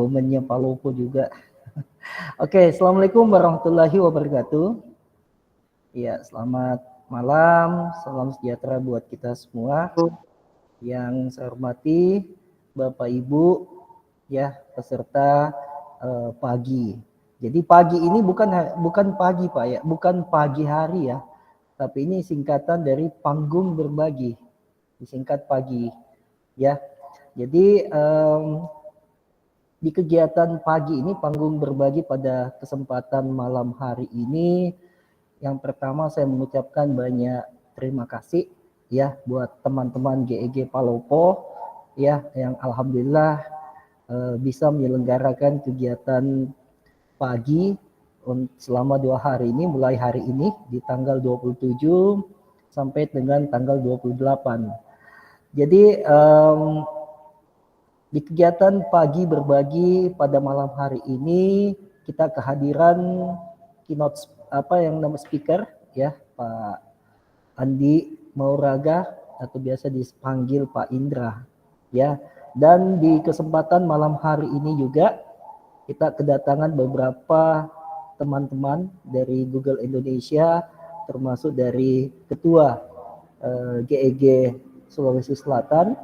momennya Palopo juga. Oke, Assalamualaikum warahmatullahi wabarakatuh. Ya, selamat malam, salam sejahtera buat kita semua. Yang saya hormati Bapak Ibu, ya peserta pagi. Jadi pagi ini bukan pagi Pak ya, bukan pagi hari ya, tapi ini singkatan dari panggung berbagi, disingkat pagi, ya. Jadi di kegiatan pagi ini, panggung berbagi pada kesempatan malam hari ini, yang pertama saya mengucapkan banyak terima kasih ya buat teman-teman GEG Palopo ya yang alhamdulillah bisa menyelenggarakan kegiatan pagi selama 2 hari ini, mulai hari ini di tanggal 27 sampai dengan tanggal 28. Jadi di kegiatan pagi berbagi pada malam hari ini kita kehadiran keynote speaker ya Pak Andi Mauraga atau biasa dipanggil Pak Indra ya. Dan di kesempatan malam hari ini juga kita kedatangan beberapa teman-teman dari Google Indonesia, termasuk dari Ketua GEG Sulawesi Selatan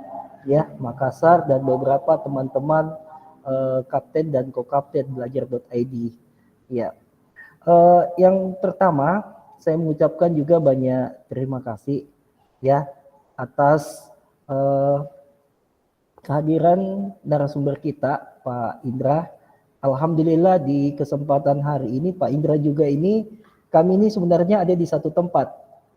ya Makassar, dan beberapa teman-teman kapten dan co-kapten belajar.id ya. Yang pertama saya mengucapkan juga banyak terima kasih ya atas kehadiran narasumber kita Pak Indra. Alhamdulillah di kesempatan hari ini Pak Indra juga ini, kami ini sebenarnya ada di satu tempat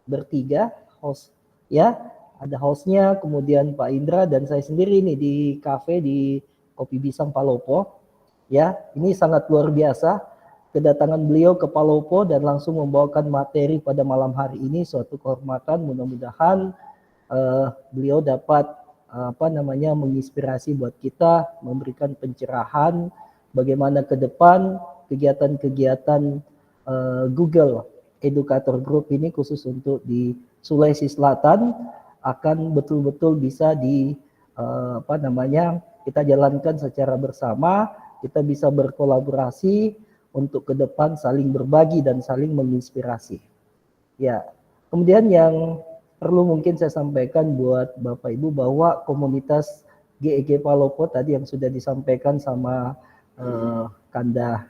bertiga host ya. Ada hostnya, kemudian Pak Indra dan saya sendiri nih di kafe di Kopi Bisang Palopo. Ya, ini sangat luar biasa kedatangan beliau ke Palopo dan langsung membawakan materi pada malam hari ini, suatu kehormatan. Mudah-mudahan beliau dapat menginspirasi buat kita, memberikan pencerahan bagaimana ke depan kegiatan-kegiatan Google Educator Group ini khusus untuk di Sulawesi Selatan akan betul-betul bisa kita jalankan secara bersama, kita bisa berkolaborasi untuk ke depan saling berbagi dan saling menginspirasi. Ya, kemudian yang perlu mungkin saya sampaikan buat Bapak Ibu bahwa komunitas GEG Palopo tadi yang sudah disampaikan sama Kanda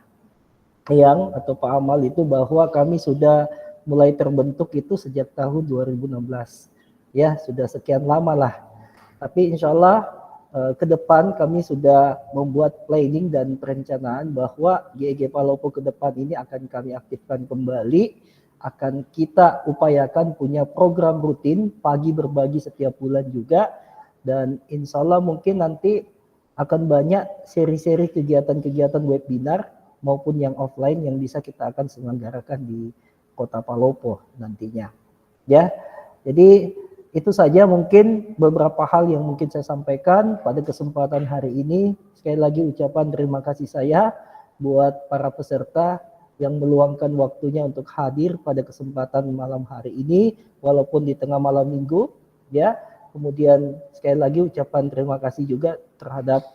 Eyang atau Pak Amal itu, bahwa kami sudah mulai terbentuk itu sejak tahun 2016. Ya, sudah sekian lama lah. Tapi insya Allah ke depan kami sudah membuat planning dan perencanaan bahwa GEG Palopo ke depan ini akan kami aktifkan kembali, akan kita upayakan punya program rutin pagi berbagi setiap bulan juga, dan insya Allah mungkin nanti akan banyak seri-seri kegiatan-kegiatan webinar maupun yang offline yang bisa kita akan selenggarakan di Kota Palopo nantinya. Ya, jadi itu saja mungkin beberapa hal yang mungkin saya sampaikan pada kesempatan hari ini. Sekali lagi ucapan terima kasih saya buat para peserta yang meluangkan waktunya untuk hadir pada kesempatan malam hari ini walaupun di tengah malam minggu ya. Kemudian sekali lagi ucapan terima kasih juga terhadap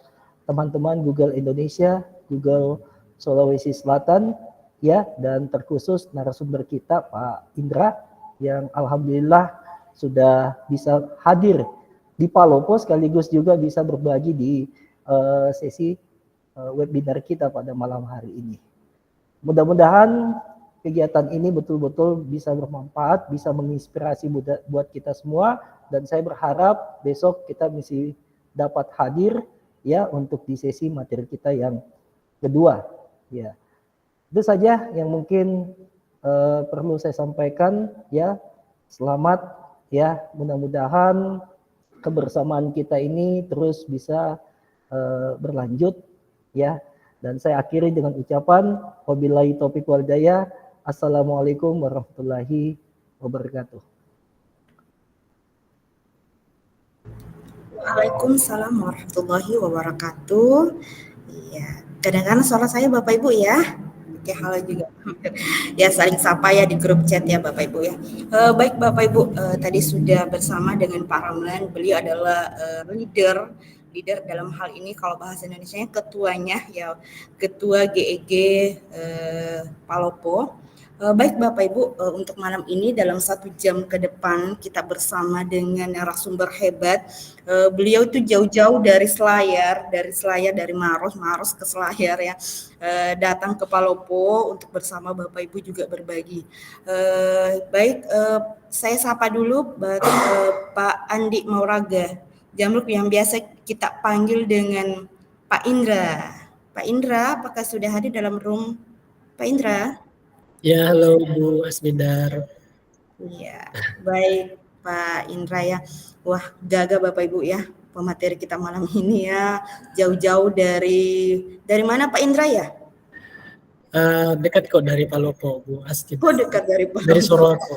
teman-teman Google Indonesia, Google Sulawesi Selatan ya, dan terkhusus narasumber kita Pak Indra yang alhamdulillah sudah bisa hadir di Palopo sekaligus juga bisa berbagi di sesi webinar kita pada malam hari ini. Mudah-mudahan kegiatan ini betul-betul bisa bermanfaat, bisa menginspirasi buat kita semua, dan saya berharap besok kita mesti dapat hadir ya untuk di sesi materi kita yang kedua ya. Itu saja yang mungkin perlu saya sampaikan ya. Selamat ya, mudah-mudahan kebersamaan kita ini terus bisa berlanjut ya. Dan saya akhiri dengan ucapan wabillahi taufiq wal hidayah. Assalamualaikum warahmatullahi wabarakatuh. Waalaikumsalam warahmatullahi wabarakatuh. Iya, kadang-kadang suara saya Bapak Ibu ya. Oke, halo juga. Ya, saling sapa ya di grup chat ya Bapak Ibu ya. Baik Bapak Ibu, tadi sudah bersama dengan Pak Ramlan. Beliau adalah leader leader dalam hal ini kalau bahasa Indonesianya ketuanya ya, ketua GEG Palopo. Baik Bapak Ibu, untuk malam ini dalam 1 jam ke depan kita bersama dengan narasumber hebat. Beliau itu jauh-jauh dari Selayar dari Maros ke Selayar ya, datang ke Palopo untuk bersama Bapak Ibu juga berbagi. Baik, saya sapa dulu Pak Andi Mauraga, Jamruk yang biasa kita panggil dengan Pak Indra. Pak Indra, apakah sudah hadir dalam room? Pak Indra? Ya, halo Bu Asmidar. Iya, baik Pak Indra ya. Wah, gagah Bapak Ibu ya, pemateri kita malam ini ya. Jauh-jauh dari mana Pak Indra ya? Dekat kok dari Palopo, Bu Asmidar. Oh, dekat dari Palopo. Dari Sorowako.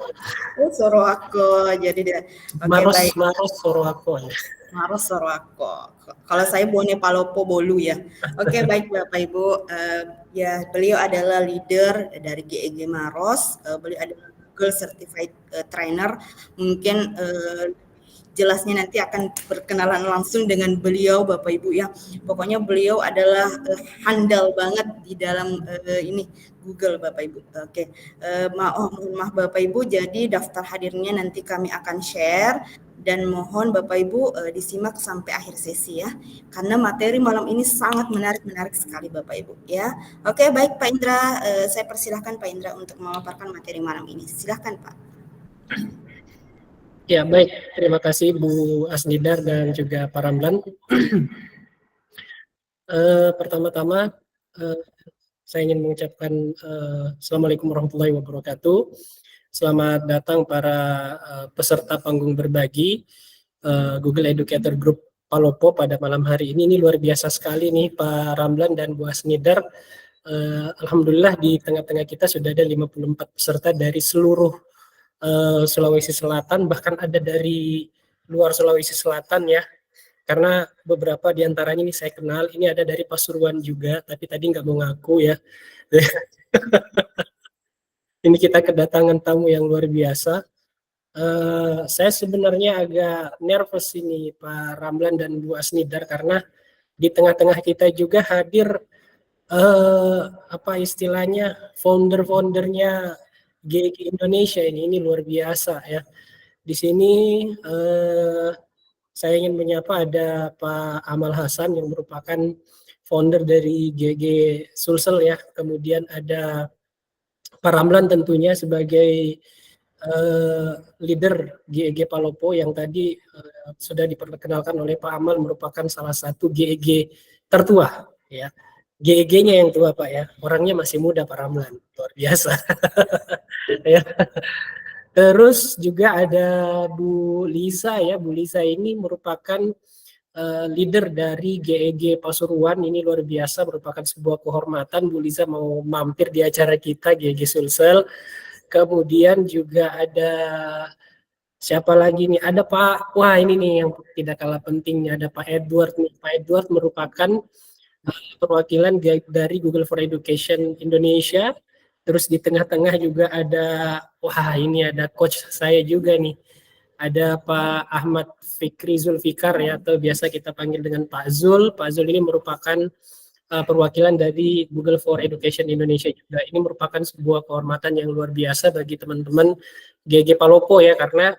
Oh, Sorowako. Jadi dia. Oke, baik. Maros Sorowako ya. Maros Sorowako. Kalau saya Bone Palopo Bolu ya. Oke, baik Bapak Ibu. Ya, beliau adalah leader dari GEG Maros. Beliau adalah Google Certified Trainer. Mungkin jelasnya nanti akan berkenalan langsung dengan beliau Bapak Ibu ya. Pokoknya beliau adalah handal banget di dalam ini Google Bapak Ibu. Oke. Mohon maaf Bapak Ibu, jadi daftar hadirnya nanti kami akan share dan mohon Bapak Ibu disimak sampai akhir sesi ya. Karena materi malam ini sangat menarik sekali Bapak Ibu ya. Oke, baik Pak Indra, saya persilahkan Pak Indra untuk memaparkan materi malam ini. Silahkan Pak. Ya, baik. Terima kasih Bu Asnidar dan juga Pak Ramlan. Pertama-tama, saya ingin mengucapkan Assalamualaikum warahmatullahi wabarakatuh. Selamat datang para peserta panggung berbagi Google Educator Group Palopo pada malam hari ini. Ini luar biasa sekali nih Pak Ramlan dan Bu Asnidar. Alhamdulillah di tengah-tengah kita sudah ada 54 peserta dari seluruh Sulawesi Selatan, bahkan ada dari luar Sulawesi Selatan ya, karena beberapa diantaranya ini saya kenal, ini ada dari Pasuruan juga, tapi tadi nggak mau ngaku ya. Ini kita kedatangan tamu yang luar biasa. Saya sebenarnya agak nervous ini Pak Ramlan dan Bu Asnidar, karena di tengah-tengah kita juga hadir apa istilahnya founder-foundernya GEG Indonesia ini luar biasa ya. Di sini saya ingin menyapa ada Pak Amal Hasan yang merupakan founder dari GEG Sulsel ya. Kemudian ada Pak Ramlan tentunya sebagai leader GEG Palopo yang tadi sudah diperkenalkan oleh Pak Amal, merupakan salah satu GEG tertua ya. GEG-nya yang tua Pak ya, orangnya masih muda Pak Ramlan, luar biasa. Ya. Terus juga ada Bu Lisa ya, Bu Lisa ini merupakan leader dari GEG Pasuruan, ini luar biasa, merupakan sebuah kehormatan Bu Lisa mau mampir di acara kita GEG Sulsel. Kemudian juga ada siapa lagi nih, ada Pak, wah ini nih yang tidak kalah pentingnya, ada Pak Edward nih. Pak Edward merupakan perwakilan dari Google for Education Indonesia. Terus di tengah-tengah juga ada, wah ini ada coach saya juga nih, ada Pak Ahmad Fikri Zulfikar ya, atau biasa kita panggil dengan Pak Zul. Pak Zul ini merupakan perwakilan dari Google for Education Indonesia juga. Ini merupakan sebuah kehormatan yang luar biasa bagi teman-teman GEG Palopo ya, karena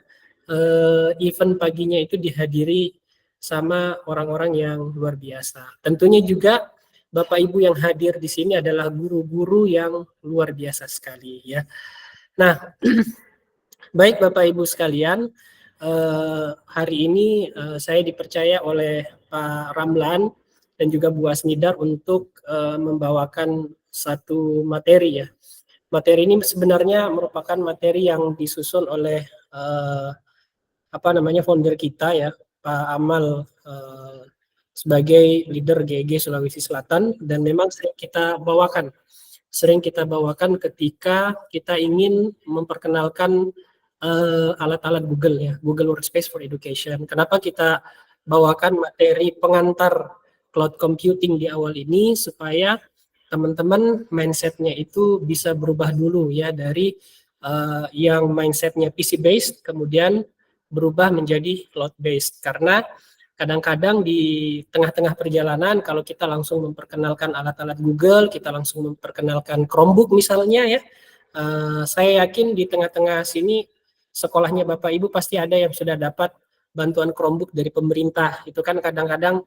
event paginya itu dihadiri sama orang-orang yang luar biasa. Tentunya juga Bapak Ibu yang hadir di sini adalah guru-guru yang luar biasa sekali ya. Nah, baik Bapak Ibu sekalian, hari ini saya dipercaya oleh Pak Ramlan dan juga Bu Asnidar untuk membawakan satu materi ya. Materi ini sebenarnya merupakan materi yang disusun oleh founder kita ya, Pak Amal sebagai leader GEG Sulawesi Selatan, dan memang sering kita bawakan ketika kita ingin memperkenalkan alat-alat Google ya, Google Workspace for Education. Kenapa kita bawakan materi pengantar cloud computing di awal ini, supaya teman-teman mindsetnya itu bisa berubah dulu ya, dari yang mindsetnya PC based kemudian berubah menjadi cloud based. Karena kadang-kadang di tengah-tengah perjalanan kalau kita langsung memperkenalkan alat-alat Google, kita langsung memperkenalkan Chromebook misalnya ya, saya yakin di tengah-tengah sini sekolahnya Bapak Ibu pasti ada yang sudah dapat bantuan Chromebook dari pemerintah. Itu kan kadang-kadang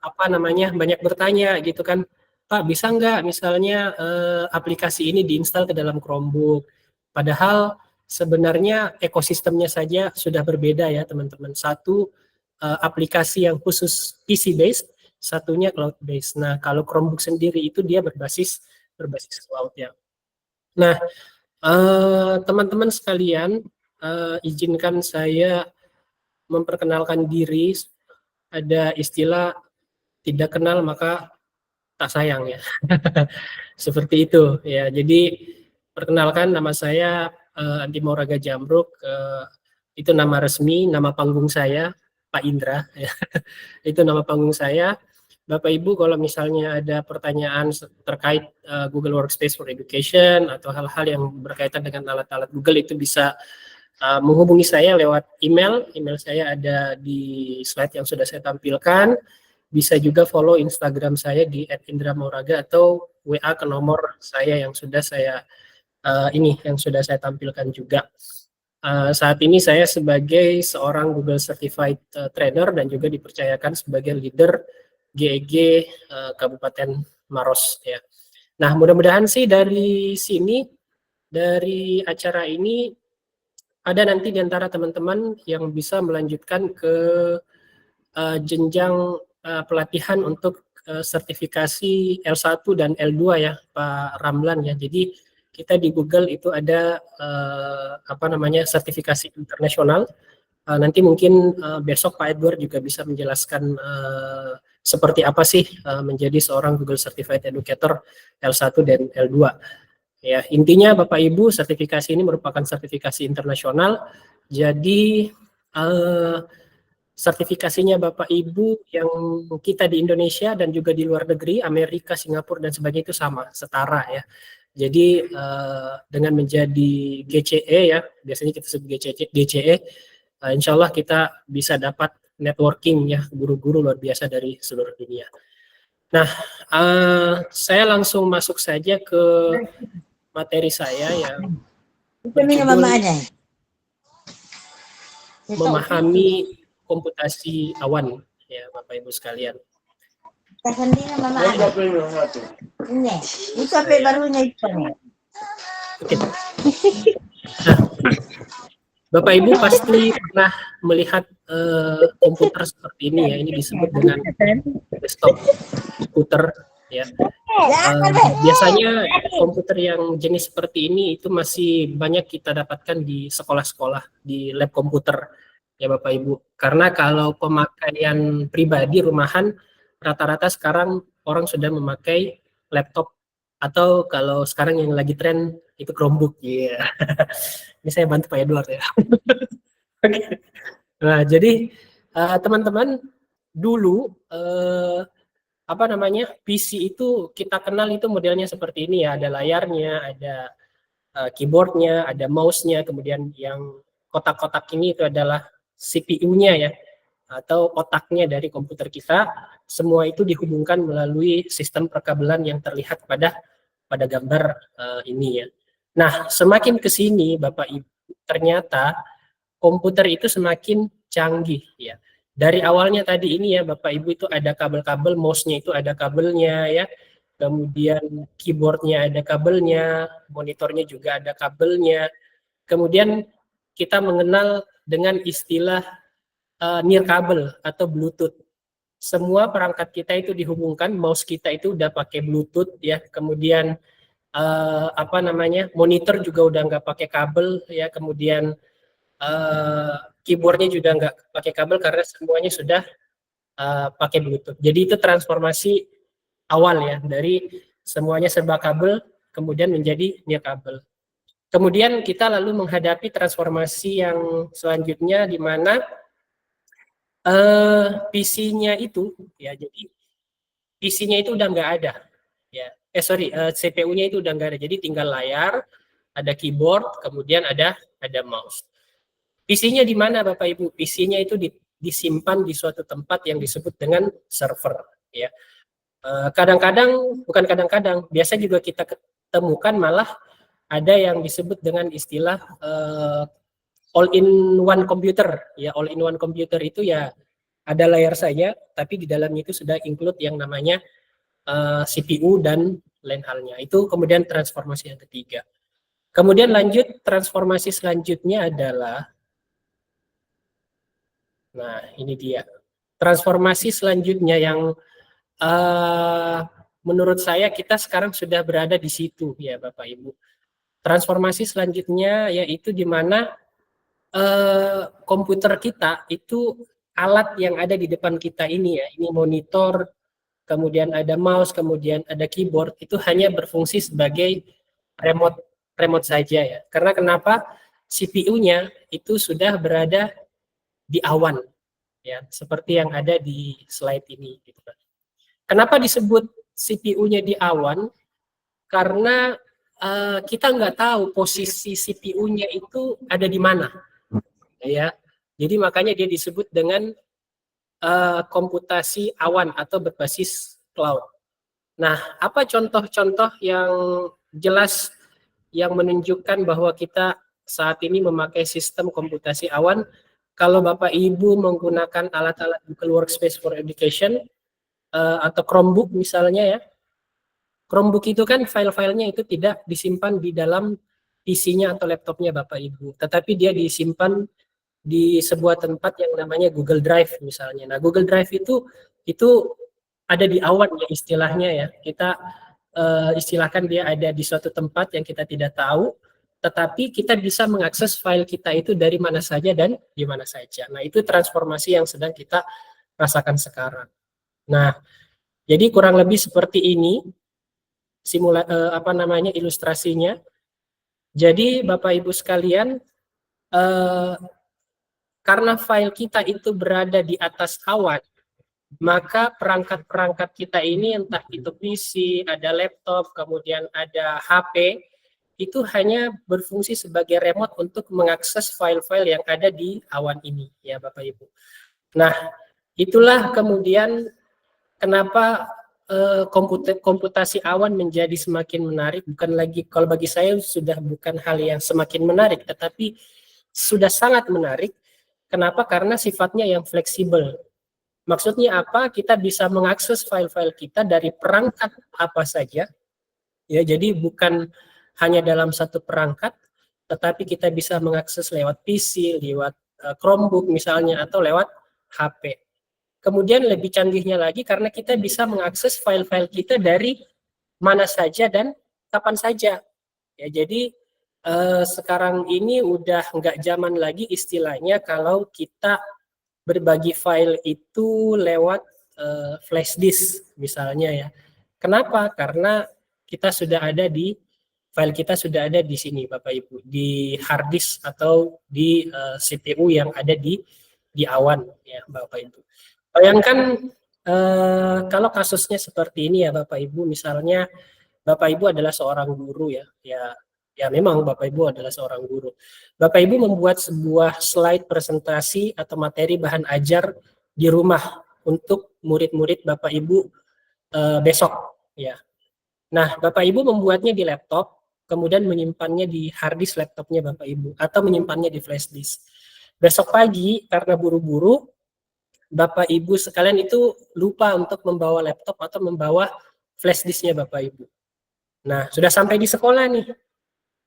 apa namanya, banyak bertanya gitu kan, Pak bisa nggak misalnya aplikasi ini diinstal ke dalam Chromebook. Padahal sebenarnya ekosistemnya saja sudah berbeda ya teman-teman. Satu aplikasi yang khusus PC based, satunya cloud based. Nah kalau Chromebook sendiri itu dia berbasis cloud ya. Nah teman-teman sekalian, izinkan saya memperkenalkan diri. Ada istilah tidak kenal maka tak sayang ya. Seperti itu ya. Jadi perkenalkan, nama saya Andi Mauraga Jamruk. Itu nama resmi, nama panggung saya Pak Indra ya. Itu nama panggung saya. Bapak Ibu kalau misalnya ada pertanyaan terkait Google Workspace for Education atau hal-hal yang berkaitan dengan alat-alat Google, itu bisa menghubungi saya lewat email. Email saya ada di slide yang sudah saya tampilkan. Bisa juga follow Instagram saya di @indramauraga atau WA ke nomor saya yang sudah saya tampilkan juga. Saat ini saya sebagai seorang Google Certified Trainer dan juga dipercayakan sebagai leader GEG Kabupaten Maros ya. Nah, mudah-mudahan sih dari sini, dari acara ini, ada nanti di antara teman-teman yang bisa melanjutkan ke jenjang pelatihan untuk sertifikasi L1 dan L2 ya Pak Ramlan ya. Jadi kita di Google itu ada sertifikasi internasional. Nanti mungkin besok Pak Edward juga bisa menjelaskan seperti apa sih menjadi seorang Google Certified Educator L1 dan L2. Ya, intinya Bapak Ibu, sertifikasi ini merupakan sertifikasi internasional. Jadi sertifikasinya Bapak Ibu yang kita di Indonesia dan juga di luar negeri, Amerika, Singapura dan sebagainya itu sama, setara ya. Jadi dengan menjadi GCE ya, biasanya kita sebut GCE, insya Allah kita bisa dapat networking ya, guru-guru luar biasa dari seluruh dunia. Nah, saya langsung masuk saja ke materi saya yang berjudul memahami komputasi awan ya Bapak Ibu sekalian. Oke. Nah, Bapak Ibu pasti pernah melihat komputer seperti ini ya. Ini disebut dengan desktop komputer ya. Biasanya komputer yang jenis seperti ini itu masih banyak kita dapatkan di sekolah-sekolah, di lab komputer ya Bapak Ibu. Karena kalau pemakaian pribadi rumahan, rata-rata sekarang orang sudah memakai laptop atau kalau sekarang yang lagi tren itu Chromebook ya. Yeah. Ini saya bantu Pak Edward ya. Nah, jadi teman-teman dulu PC itu kita kenal itu modelnya seperti ini ya, ada layarnya, ada keyboardnya, ada mouse-nya, kemudian yang kotak-kotak ini itu adalah CPU-nya ya, atau otaknya dari komputer kita. Semua itu dihubungkan melalui sistem perkabelan yang terlihat pada gambar ini ya. Nah, semakin ke sini Bapak Ibu, ternyata komputer itu semakin canggih ya. Dari awalnya tadi ini ya Bapak Ibu itu ada kabel-kabel, mouse-nya itu ada kabelnya ya. Kemudian keyboardnya ada kabelnya, monitornya juga ada kabelnya. Kemudian kita mengenal dengan istilah nirkabel atau Bluetooth. Semua perangkat kita itu dihubungkan, mouse kita itu udah pakai Bluetooth ya. Kemudian monitor juga udah nggak pakai kabel ya. Kemudian keyboardnya juga nggak pakai kabel karena semuanya sudah pakai Bluetooth. Jadi itu transformasi awal ya, dari semuanya serba kabel kemudian menjadi nirkabel. Kemudian kita lalu menghadapi transformasi yang selanjutnya di mana PC-nya itu ya, jadi PC-nya itu udah nggak ada ya. CPU-nya itu udah nggak ada. Jadi tinggal layar, ada keyboard, kemudian ada mouse. PC-nya di mana Bapak Ibu? PC-nya itu disimpan di suatu tempat yang disebut dengan server, ya. Kadang-kadang, bukan kadang-kadang, biasa juga kita ketemukan malah ada yang disebut dengan istilah all-in-one computer, ya. All-in-one computer itu ya ada layar saja, tapi di dalamnya itu sudah include yang namanya CPU dan lain halnya. Itu kemudian transformasi yang ketiga. Kemudian lanjut, transformasi selanjutnya adalah, nah ini dia. Transformasi selanjutnya yang menurut saya kita sekarang sudah berada di situ, ya Bapak Ibu. Transformasi selanjutnya yaitu di mana komputer kita itu alat yang ada di depan kita ini, ya, ini monitor, kemudian ada mouse, kemudian ada keyboard, itu hanya berfungsi sebagai remote saja, ya. Karena kenapa? CPU-nya itu sudah berada di awan, ya, seperti yang ada di slide ini, gitu kan. Kenapa disebut CPU-nya di awan? Karena kita nggak tahu posisi CPU-nya itu ada di mana, ya. Jadi makanya dia disebut dengan komputasi awan atau berbasis cloud. Nah, apa contoh-contoh yang jelas yang menunjukkan bahwa kita saat ini memakai sistem komputasi awan? Kalau Bapak Ibu menggunakan alat-alat Google Workspace for Education atau Chromebook misalnya, ya, Chromebook itu kan file-filenya itu tidak disimpan di dalam PC-nya atau laptopnya Bapak Ibu, tetapi dia disimpan di sebuah tempat yang namanya Google Drive misalnya. Nah, Google Drive itu ada di awan, ya, istilahnya, ya. Kita istilahkan dia ada di suatu tempat yang kita tidak tahu, tetapi kita bisa mengakses file kita itu dari mana saja dan di mana saja. Nah, itu transformasi yang sedang kita rasakan sekarang. Nah, jadi kurang lebih seperti ini ilustrasinya. Jadi Bapak Ibu sekalian, karena file kita itu berada di atas awan, maka perangkat-perangkat kita ini, entah itu PC, ada laptop, kemudian ada HP, itu hanya berfungsi sebagai remote untuk mengakses file-file yang ada di awan ini, ya Bapak Ibu. Nah, itulah kemudian kenapa komputasi awan menjadi semakin menarik. Bukan lagi, kalau bagi saya sudah bukan hal yang semakin menarik, tetapi sudah sangat menarik. Kenapa? Karena sifatnya yang fleksibel. Maksudnya apa? Kita bisa mengakses file-file kita dari perangkat apa saja, ya. Jadi bukan hanya dalam satu perangkat, tetapi kita bisa mengakses lewat PC, lewat Chromebook misalnya, atau lewat HP. Kemudian lebih canggihnya lagi karena kita bisa mengakses file-file kita dari mana saja dan kapan saja, ya. Jadi sekarang ini udah nggak zaman lagi istilahnya kalau kita berbagi file itu lewat flash disk misalnya, ya. Kenapa? Karena kita sudah ada di file kita sudah ada di sini Bapak Ibu, di hard disk atau di CPU yang ada di awan, ya Bapak Ibu. Bayangkan kalau kasusnya seperti ini, ya Bapak Ibu, misalnya Bapak Ibu adalah seorang guru, ya memang Bapak Ibu adalah seorang guru. Bapak Ibu membuat sebuah slide presentasi atau materi bahan ajar di rumah untuk murid-murid Bapak Ibu besok, ya. Nah, Bapak Ibu membuatnya di laptop, kemudian menyimpannya di hard disk laptopnya Bapak Ibu, atau menyimpannya di flash disk. Besok pagi karena buru-buru, Bapak Ibu sekalian itu lupa untuk membawa laptop atau membawa flash disknya Bapak Ibu. Nah, sudah sampai di sekolah nih.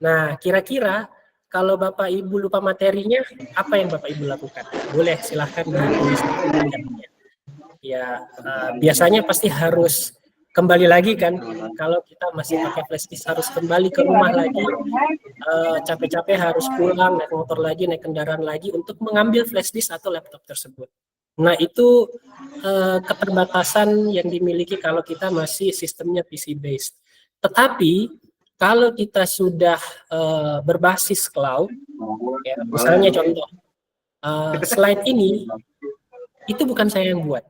Nah, kira-kira kalau Bapak Ibu lupa materinya, apa yang Bapak Ibu lakukan? Boleh, silahkan ditulis. Ya, biasanya pasti harus kembali lagi kan. Kalau kita masih pakai flash disk harus kembali ke rumah lagi. Capek-capek harus pulang, naik motor lagi, naik kendaraan lagi untuk mengambil flash disk atau laptop tersebut. Nah, itu keterbatasan yang dimiliki kalau kita masih sistemnya PC based. Tetapi kalau kita sudah berbasis cloud, ya, misalnya contoh slide ini itu bukan saya yang buat,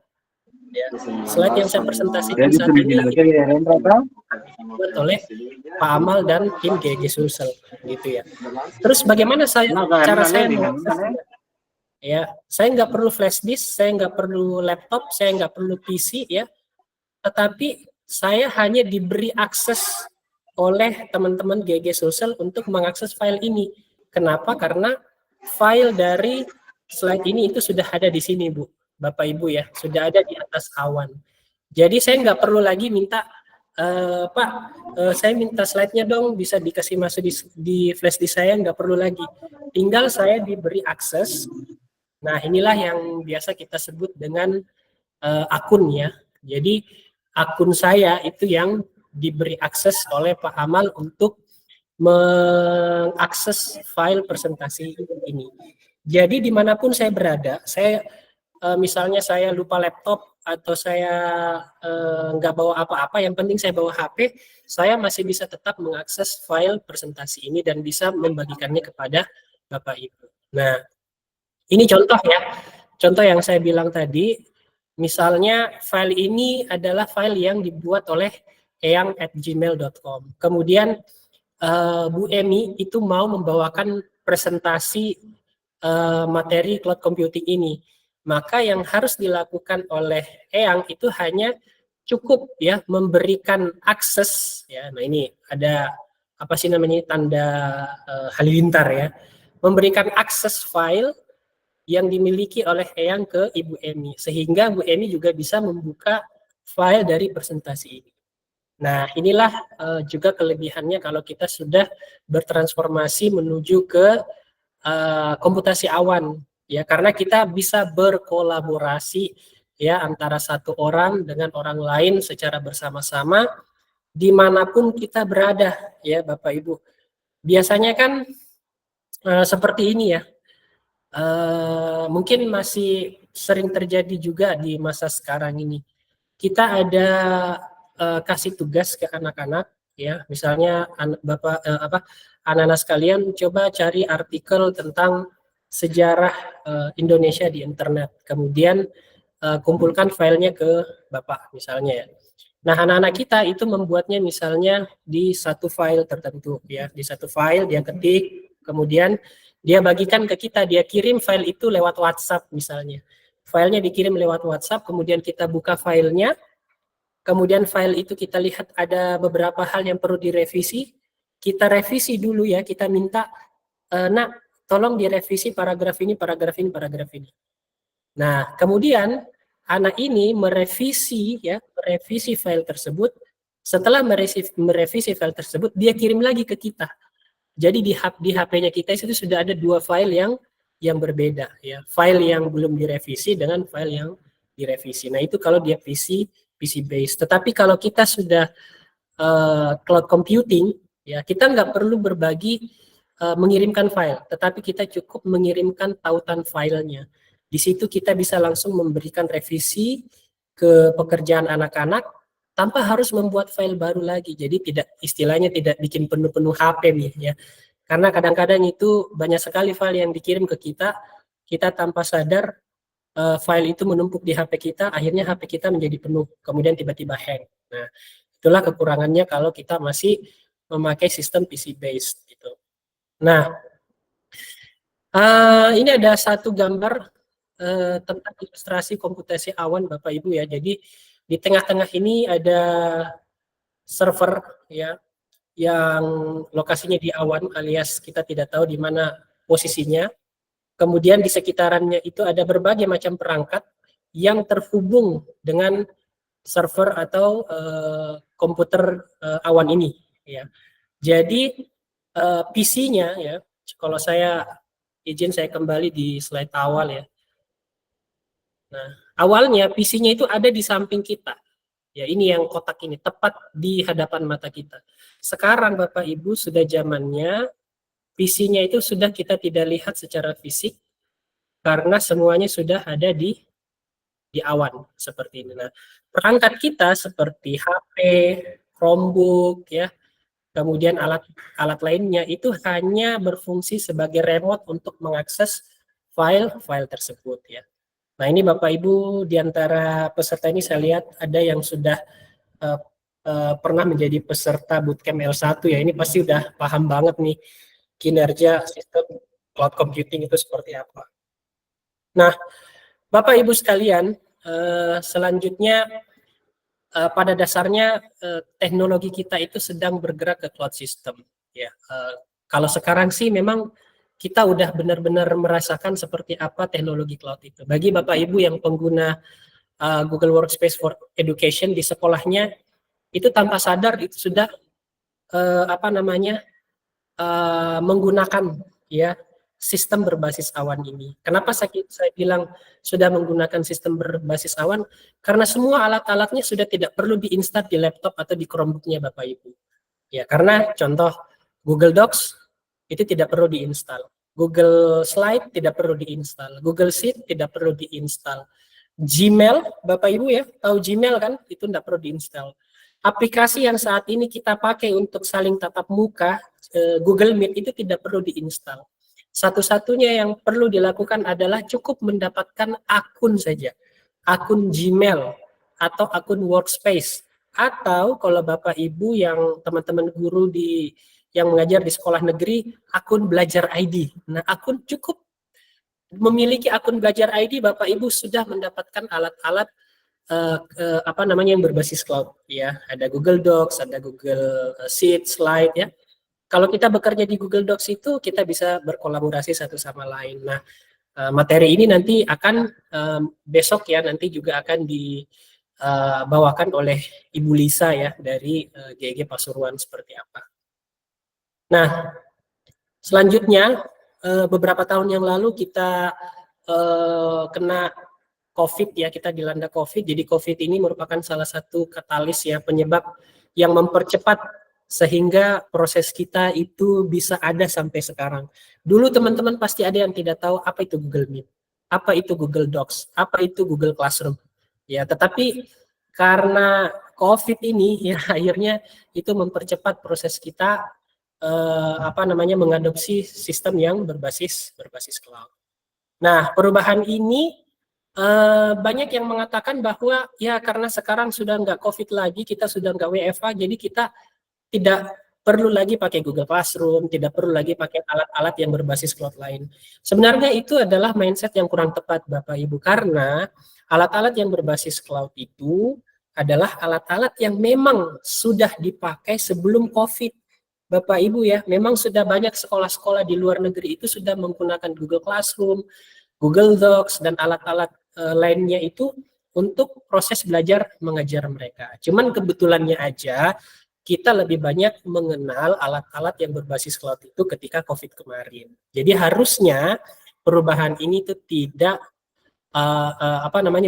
ya. Slide yang saya presentasikan saat ini dibuat oleh Pak Amal dan tim GEG Sulsel, gitu ya. Terus bagaimana cara saya mengakses? ya. Saya nggak perlu flash disk, saya nggak perlu laptop, saya nggak perlu PC ya. Tetapi saya hanya diberi akses oleh teman-teman GG Social untuk mengakses file ini. Kenapa? Karena file dari slide ini itu sudah ada di sini, Bu, Bapak Ibu ya, sudah ada di atas awan. Jadi saya nggak perlu lagi minta, Pak, saya minta slide-nya dong, bisa dikasih masuk di flash disk saya, nggak perlu lagi. Tinggal saya diberi akses. Nah, inilah yang biasa kita sebut dengan akun ya. Jadi akun saya itu yang diberi akses oleh Pak Amal untuk mengakses file presentasi ini. Jadi dimanapun saya berada, saya misalnya saya lupa laptop atau saya nggak bawa apa-apa, yang penting saya bawa HP, saya masih bisa tetap mengakses file presentasi ini dan bisa membagikannya kepada Bapak Ibu. Nah, ini contoh ya, contoh yang saya bilang tadi, misalnya file ini adalah file yang dibuat oleh eyang@gmail.com. Kemudian Bu Emi itu mau membawakan presentasi materi cloud computing ini. Maka yang harus dilakukan oleh Eyang itu hanya cukup ya memberikan akses ya. Nah, ini ada apa sih namanya, tanda halilintar ya. Memberikan akses file yang dimiliki oleh Eyang ke Ibu Emi, sehingga Bu Emi juga bisa membuka file dari presentasi ini. Nah, inilah juga kelebihannya kalau kita sudah bertransformasi menuju ke komputasi awan, ya, karena kita bisa berkolaborasi ya antara satu orang dengan orang lain secara bersama-sama dimanapun kita berada, ya Bapak Ibu. Biasanya kan seperti ini ya. Mungkin masih sering terjadi juga di masa sekarang ini. Kita ada kasih tugas ke anak-anak, ya, misalnya Bapak anak-anak sekalian coba cari artikel tentang sejarah Indonesia di internet. Kemudian kumpulkan filenya ke Bapak misalnya ya. Nah, anak-anak kita itu membuatnya misalnya di satu file tertentu ya, di satu file dia ketik, kemudian dia bagikan ke kita, dia kirim file itu lewat WhatsApp misalnya. Filenya dikirim lewat WhatsApp, kemudian kita buka filenya, kemudian file itu kita lihat ada beberapa hal yang perlu direvisi, kita revisi dulu ya, kita minta, nak tolong direvisi paragraf ini, paragraf ini, paragraf ini. Nah, kemudian anak ini merevisi ya, merevisi file tersebut. Setelah merevisi file tersebut, dia kirim lagi ke kita. Jadi di HP-nya kita itu sudah ada dua file yang berbeda ya. File yang belum direvisi dengan file yang direvisi. Nah, itu kalau dia PC based. Tetapi kalau kita sudah cloud computing ya, kita nggak perlu berbagi mengirimkan file, tetapi kita cukup mengirimkan tautan filenya. Di situ kita bisa langsung memberikan revisi ke pekerjaan anak-anak tanpa harus membuat file baru lagi. Jadi istilahnya tidak bikin penuh-penuh HP nih ya. Karena kadang-kadang itu banyak sekali file yang dikirim ke kita, kita tanpa sadar file itu menumpuk di HP kita, akhirnya HP kita menjadi penuh, kemudian tiba-tiba hang. Nah, itulah kekurangannya kalau kita masih memakai sistem PC based gitu. Nah, ini ada satu gambar tentang ilustrasi komputasi awan Bapak Ibu ya. Jadi di tengah-tengah ini ada server ya yang lokasinya di awan, alias kita tidak tahu di mana posisinya. Kemudian di sekitarannya itu ada berbagai macam perangkat yang terhubung dengan server atau komputer awan ini ya. Jadi PC-nya ya, kalau saya izin saya kembali di slide awal ya. Nah, awalnya PC-nya itu ada di samping kita. Ya, ini yang kotak ini, tepat di hadapan mata kita. Sekarang Bapak Ibu sudah zamannya PC-nya itu sudah kita tidak lihat secara fisik karena semuanya sudah ada di awan seperti ini. Nah, perangkat kita seperti HP, Chromebook ya, kemudian alat lainnya itu hanya berfungsi sebagai remote untuk mengakses file-file tersebut ya. Nah, ini Bapak Ibu di antara peserta ini saya lihat ada yang sudah pernah menjadi peserta bootcamp L1 ya. Ini pasti udah paham banget nih kinerja sistem cloud computing itu seperti apa. Nah, Bapak Ibu sekalian, selanjutnya pada dasarnya teknologi kita itu sedang bergerak ke cloud system. Ya, kalau sekarang sih memang kita udah benar-benar merasakan seperti apa teknologi cloud itu. Bagi Bapak Ibu yang pengguna Google Workspace for Education di sekolahnya, itu tanpa sadar itu sudah menggunakan ya sistem berbasis awan ini. Kenapa saya bilang sudah menggunakan sistem berbasis awan? Karena semua alat-alatnya sudah tidak perlu diinstal di laptop atau di Chromebook-nya Bapak Ibu. Ya, karena contoh Google Docs itu tidak perlu diinstal. Google Slide tidak perlu diinstal. Google Sheet tidak perlu diinstal. Gmail, Bapak Ibu ya, tahu Gmail kan? Itu tidak perlu diinstal. Aplikasi yang saat ini kita pakai untuk saling tatap muka, Google Meet, itu tidak perlu diinstal. Satu-satunya yang perlu dilakukan adalah cukup mendapatkan akun saja. Akun Gmail atau akun Workspace. Atau kalau Bapak Ibu yang teman-teman guru yang mengajar di sekolah negeri, akun Belajar ID. Nah, akun cukup memiliki akun Belajar ID, Bapak Ibu sudah mendapatkan alat-alat yang berbasis cloud ya. Ada Google Docs, ada Google Sheet, Slide ya. Kalau kita bekerja di Google Docs itu kita bisa berkolaborasi satu sama lain. Nah, materi ini nanti akan besok ya, nanti juga akan dibawakan oleh Ibu Lisa ya dari GEG Pasuruan seperti apa. Nah, selanjutnya beberapa tahun yang lalu kita kena COVID ya, kita dilanda COVID. Jadi COVID ini merupakan salah satu katalis ya, penyebab yang mempercepat sehingga proses kita itu bisa ada sampai sekarang. Dulu teman-teman pasti ada yang tidak tahu apa itu Google Meet, apa itu Google Docs, apa itu Google Classroom. Ya, tetapi karena COVID ini ya akhirnya itu mempercepat proses kita mengadopsi sistem yang berbasis cloud. Nah, perubahan ini banyak yang mengatakan bahwa ya karena sekarang sudah nggak COVID lagi, kita sudah nggak WFH, jadi kita tidak perlu lagi pakai Google Classroom, tidak perlu lagi pakai alat-alat yang berbasis cloud lain. Sebenarnya itu adalah mindset yang kurang tepat Bapak Ibu, karena alat-alat yang berbasis cloud itu adalah alat-alat yang memang sudah dipakai sebelum COVID. Bapak Ibu ya, memang sudah banyak sekolah-sekolah di luar negeri itu sudah menggunakan Google Classroom, Google Docs, dan alat-alat lainnya itu untuk proses belajar mengajar mereka. Cuman kebetulannya aja kita lebih banyak mengenal alat-alat yang berbasis cloud itu ketika COVID kemarin. Jadi harusnya perubahan ini tuh tidak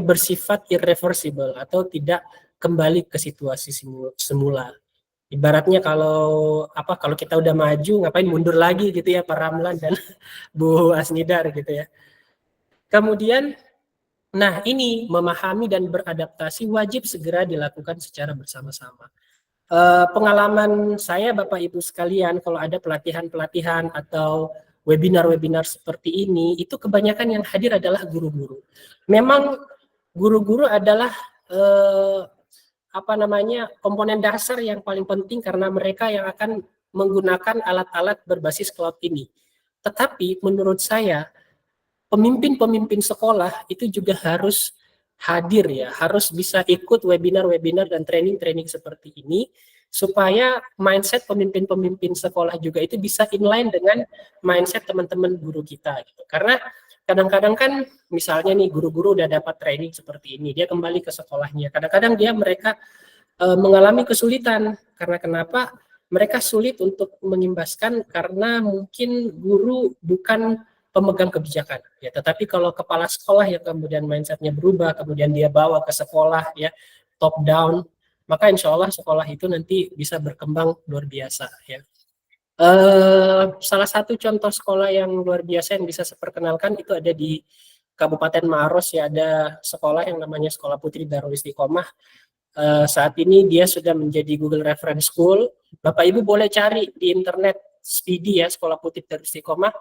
bersifat irreversible atau tidak kembali ke situasi semula. Ibaratnya kalau kita udah maju ngapain mundur lagi gitu ya Pak Ramlan dan Bu Asnidar gitu ya. Kemudian nah ini memahami dan beradaptasi wajib segera dilakukan secara bersama-sama. Pengalaman saya Bapak Ibu sekalian, kalau ada pelatihan-pelatihan atau webinar-webinar seperti ini, itu kebanyakan yang hadir adalah guru-guru. Memang guru-guru adalah komponen dasar yang paling penting karena mereka yang akan menggunakan alat-alat berbasis cloud ini. Tetapi menurut saya pemimpin-pemimpin sekolah itu juga harus hadir ya, harus bisa ikut webinar-webinar dan training-training seperti ini supaya mindset pemimpin-pemimpin sekolah juga itu bisa inline dengan mindset teman-teman guru kita gitu. Karena kadang-kadang kan misalnya nih guru-guru udah dapat training seperti ini, dia kembali ke sekolahnya. Kadang-kadang mereka mengalami kesulitan karena kenapa? Mereka sulit untuk mengimbaskan karena mungkin guru bukan pemegang kebijakan ya, tetapi kalau kepala sekolah yang kemudian mindsetnya berubah, kemudian dia bawa ke sekolah ya top down, maka insya Allah sekolah itu nanti bisa berkembang luar biasa ya. Salah satu contoh sekolah yang luar biasa yang bisa saya perkenalkan itu ada di Kabupaten Maros ya, ada sekolah yang namanya Sekolah Putri Darul Istiqomah. Saat ini dia sudah menjadi Google Reference School. Bapak Ibu boleh cari di internet Speedy ya, Sekolah Putri Darul Istiqomah.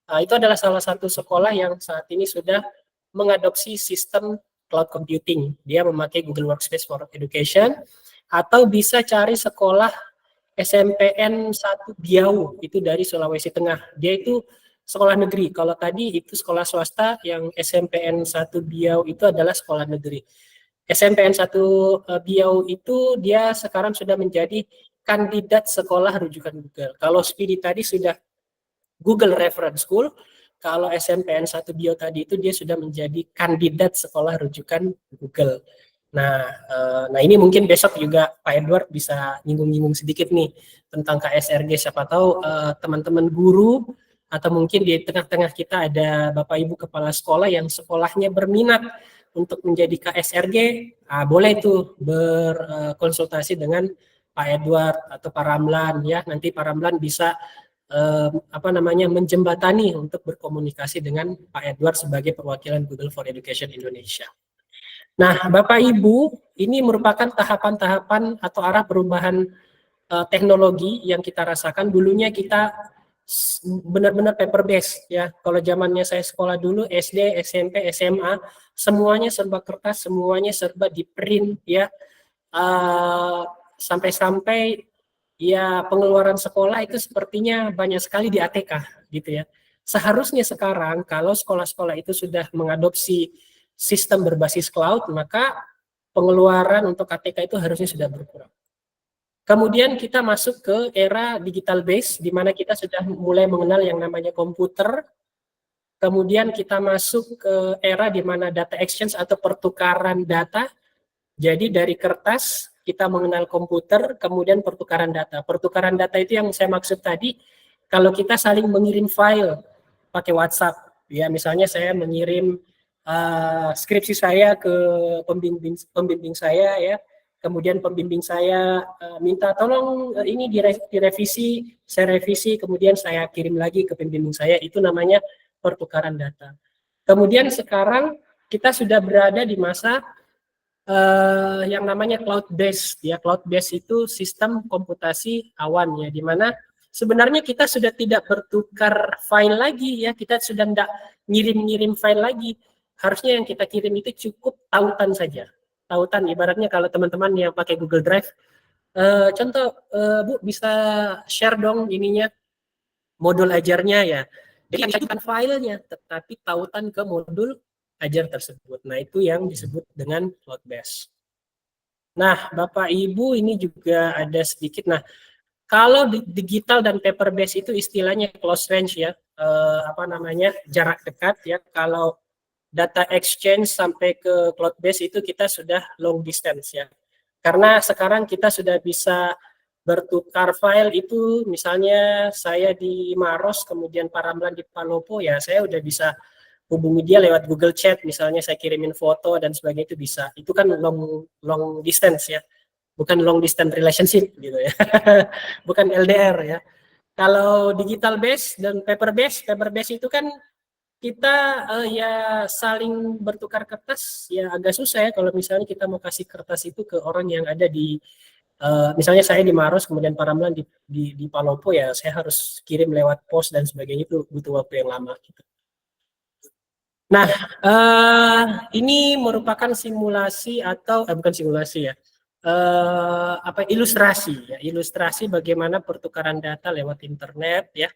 Itu adalah salah satu sekolah yang saat ini sudah mengadopsi sistem cloud computing. Dia memakai Google Workspace for Education, atau bisa cari sekolah SMPN 1 Biau, itu dari Sulawesi Tengah. Dia itu sekolah negeri. Kalau tadi itu sekolah swasta, yang SMPN 1 Biau itu adalah sekolah negeri. SMPN 1 Biau itu dia sekarang sudah menjadi kandidat sekolah rujukan Google. Kalau Speedy tadi sudah Google Reference School, kalau SMPN 1 Biau tadi itu dia sudah menjadi kandidat sekolah rujukan Google. Nah ini mungkin besok juga Pak Edward bisa nyinggung-nyinggung sedikit nih tentang KSRG. Siapa tahu teman-teman guru atau mungkin di tengah-tengah kita ada Bapak Ibu kepala sekolah yang sekolahnya berminat untuk menjadi KSRG, boleh itu berkonsultasi dengan Pak Edward atau Pak Ramlan ya. Nanti Pak Ramlan bisa menjembatani untuk berkomunikasi dengan Pak Edward sebagai perwakilan Google for Education Indonesia. Nah, Bapak Ibu, ini merupakan tahapan-tahapan atau arah perubahan teknologi yang kita rasakan. Dulunya kita benar-benar paper based ya. Kalau zamannya saya sekolah dulu SD, SMP, SMA, semuanya serba kertas, semuanya serba di print ya. Sampai-sampai ya pengeluaran sekolah itu sepertinya banyak sekali di ATK gitu ya. Seharusnya sekarang kalau sekolah-sekolah itu sudah mengadopsi sistem berbasis cloud, maka pengeluaran untuk ATK itu harusnya sudah berkurang. Kemudian kita masuk ke era digital base, di mana kita sudah mulai mengenal yang namanya komputer. Kemudian kita masuk ke era di mana data exchange atau pertukaran data. Jadi dari kertas kita mengenal komputer, kemudian pertukaran data. Pertukaran data itu yang saya maksud tadi, kalau kita saling mengirim file pakai WhatsApp, ya misalnya saya mengirim skripsi saya ke pembimbing saya ya, kemudian pembimbing saya minta tolong ini direvisi, saya revisi, kemudian saya kirim lagi ke pembimbing saya, itu namanya pertukaran data. Kemudian sekarang kita sudah berada di masa yang namanya cloud based ya. Cloud based itu sistem komputasi awan ya, di mana sebenarnya kita sudah tidak bertukar file lagi ya, kita sudah tidak ngirim-ngirim file lagi. Harusnya yang kita kirim itu cukup tautan saja. Tautan ibaratnya kalau teman-teman yang pakai Google Drive, contoh Bu bisa share dong ininya modul ajarnya ya. Jadi bukan filenya, tetapi tautan ke modul ajar tersebut. Nah, itu yang disebut dengan cloud base. Nah, Bapak Ibu ini juga ada sedikit. Nah, kalau digital dan paper base itu istilahnya close range ya, jarak dekat ya. Kalau data exchange sampai ke cloud base itu kita sudah long distance ya. Karena sekarang kita sudah bisa bertukar file itu, misalnya saya di Maros, kemudian Pak Ramlan di Palopo, ya saya udah bisa hubungi dia lewat Google Chat, misalnya saya kirimin foto dan sebagainya, itu bisa. Itu kan long distance ya, bukan long distance relationship gitu ya, bukan LDR ya. Kalau digital base dan paper base itu kan kita ya saling bertukar kertas, ya agak susah ya kalau misalnya kita mau kasih kertas itu ke orang yang ada di misalnya saya di Maros, kemudian Pak Ramlan di Palopo, ya saya harus kirim lewat pos dan sebagainya, itu butuh waktu yang lama gitu. Nah, ini merupakan simulasi atau bukan simulasi ya, ilustrasi ya, ilustrasi bagaimana pertukaran data lewat internet ya.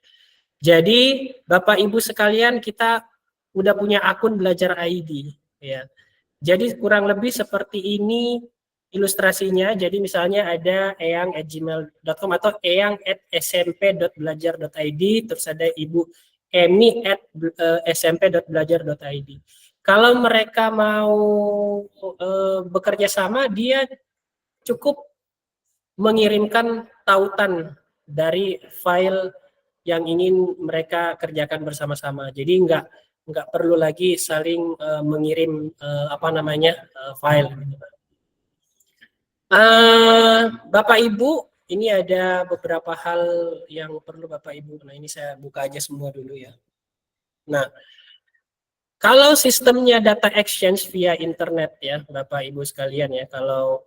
Jadi Bapak Ibu sekalian, kita udah punya akun Belajar ID ya. Jadi kurang lebih seperti ini ilustrasinya. Jadi misalnya ada eyang@gmail.com atau eyang@smp.belajar.id, terus ada Ibu emi@smp.belajar.id. Kalau mereka mau bekerja sama, dia cukup mengirimkan tautan dari file yang ingin mereka kerjakan bersama-sama. Jadi nggak perlu lagi saling mengirim file. Bapak Ibu, ini ada beberapa hal yang perlu Bapak Ibu. Nah, ini saya buka aja semua dulu ya. Nah, kalau sistemnya data exchange via internet ya, Bapak Ibu sekalian ya, atau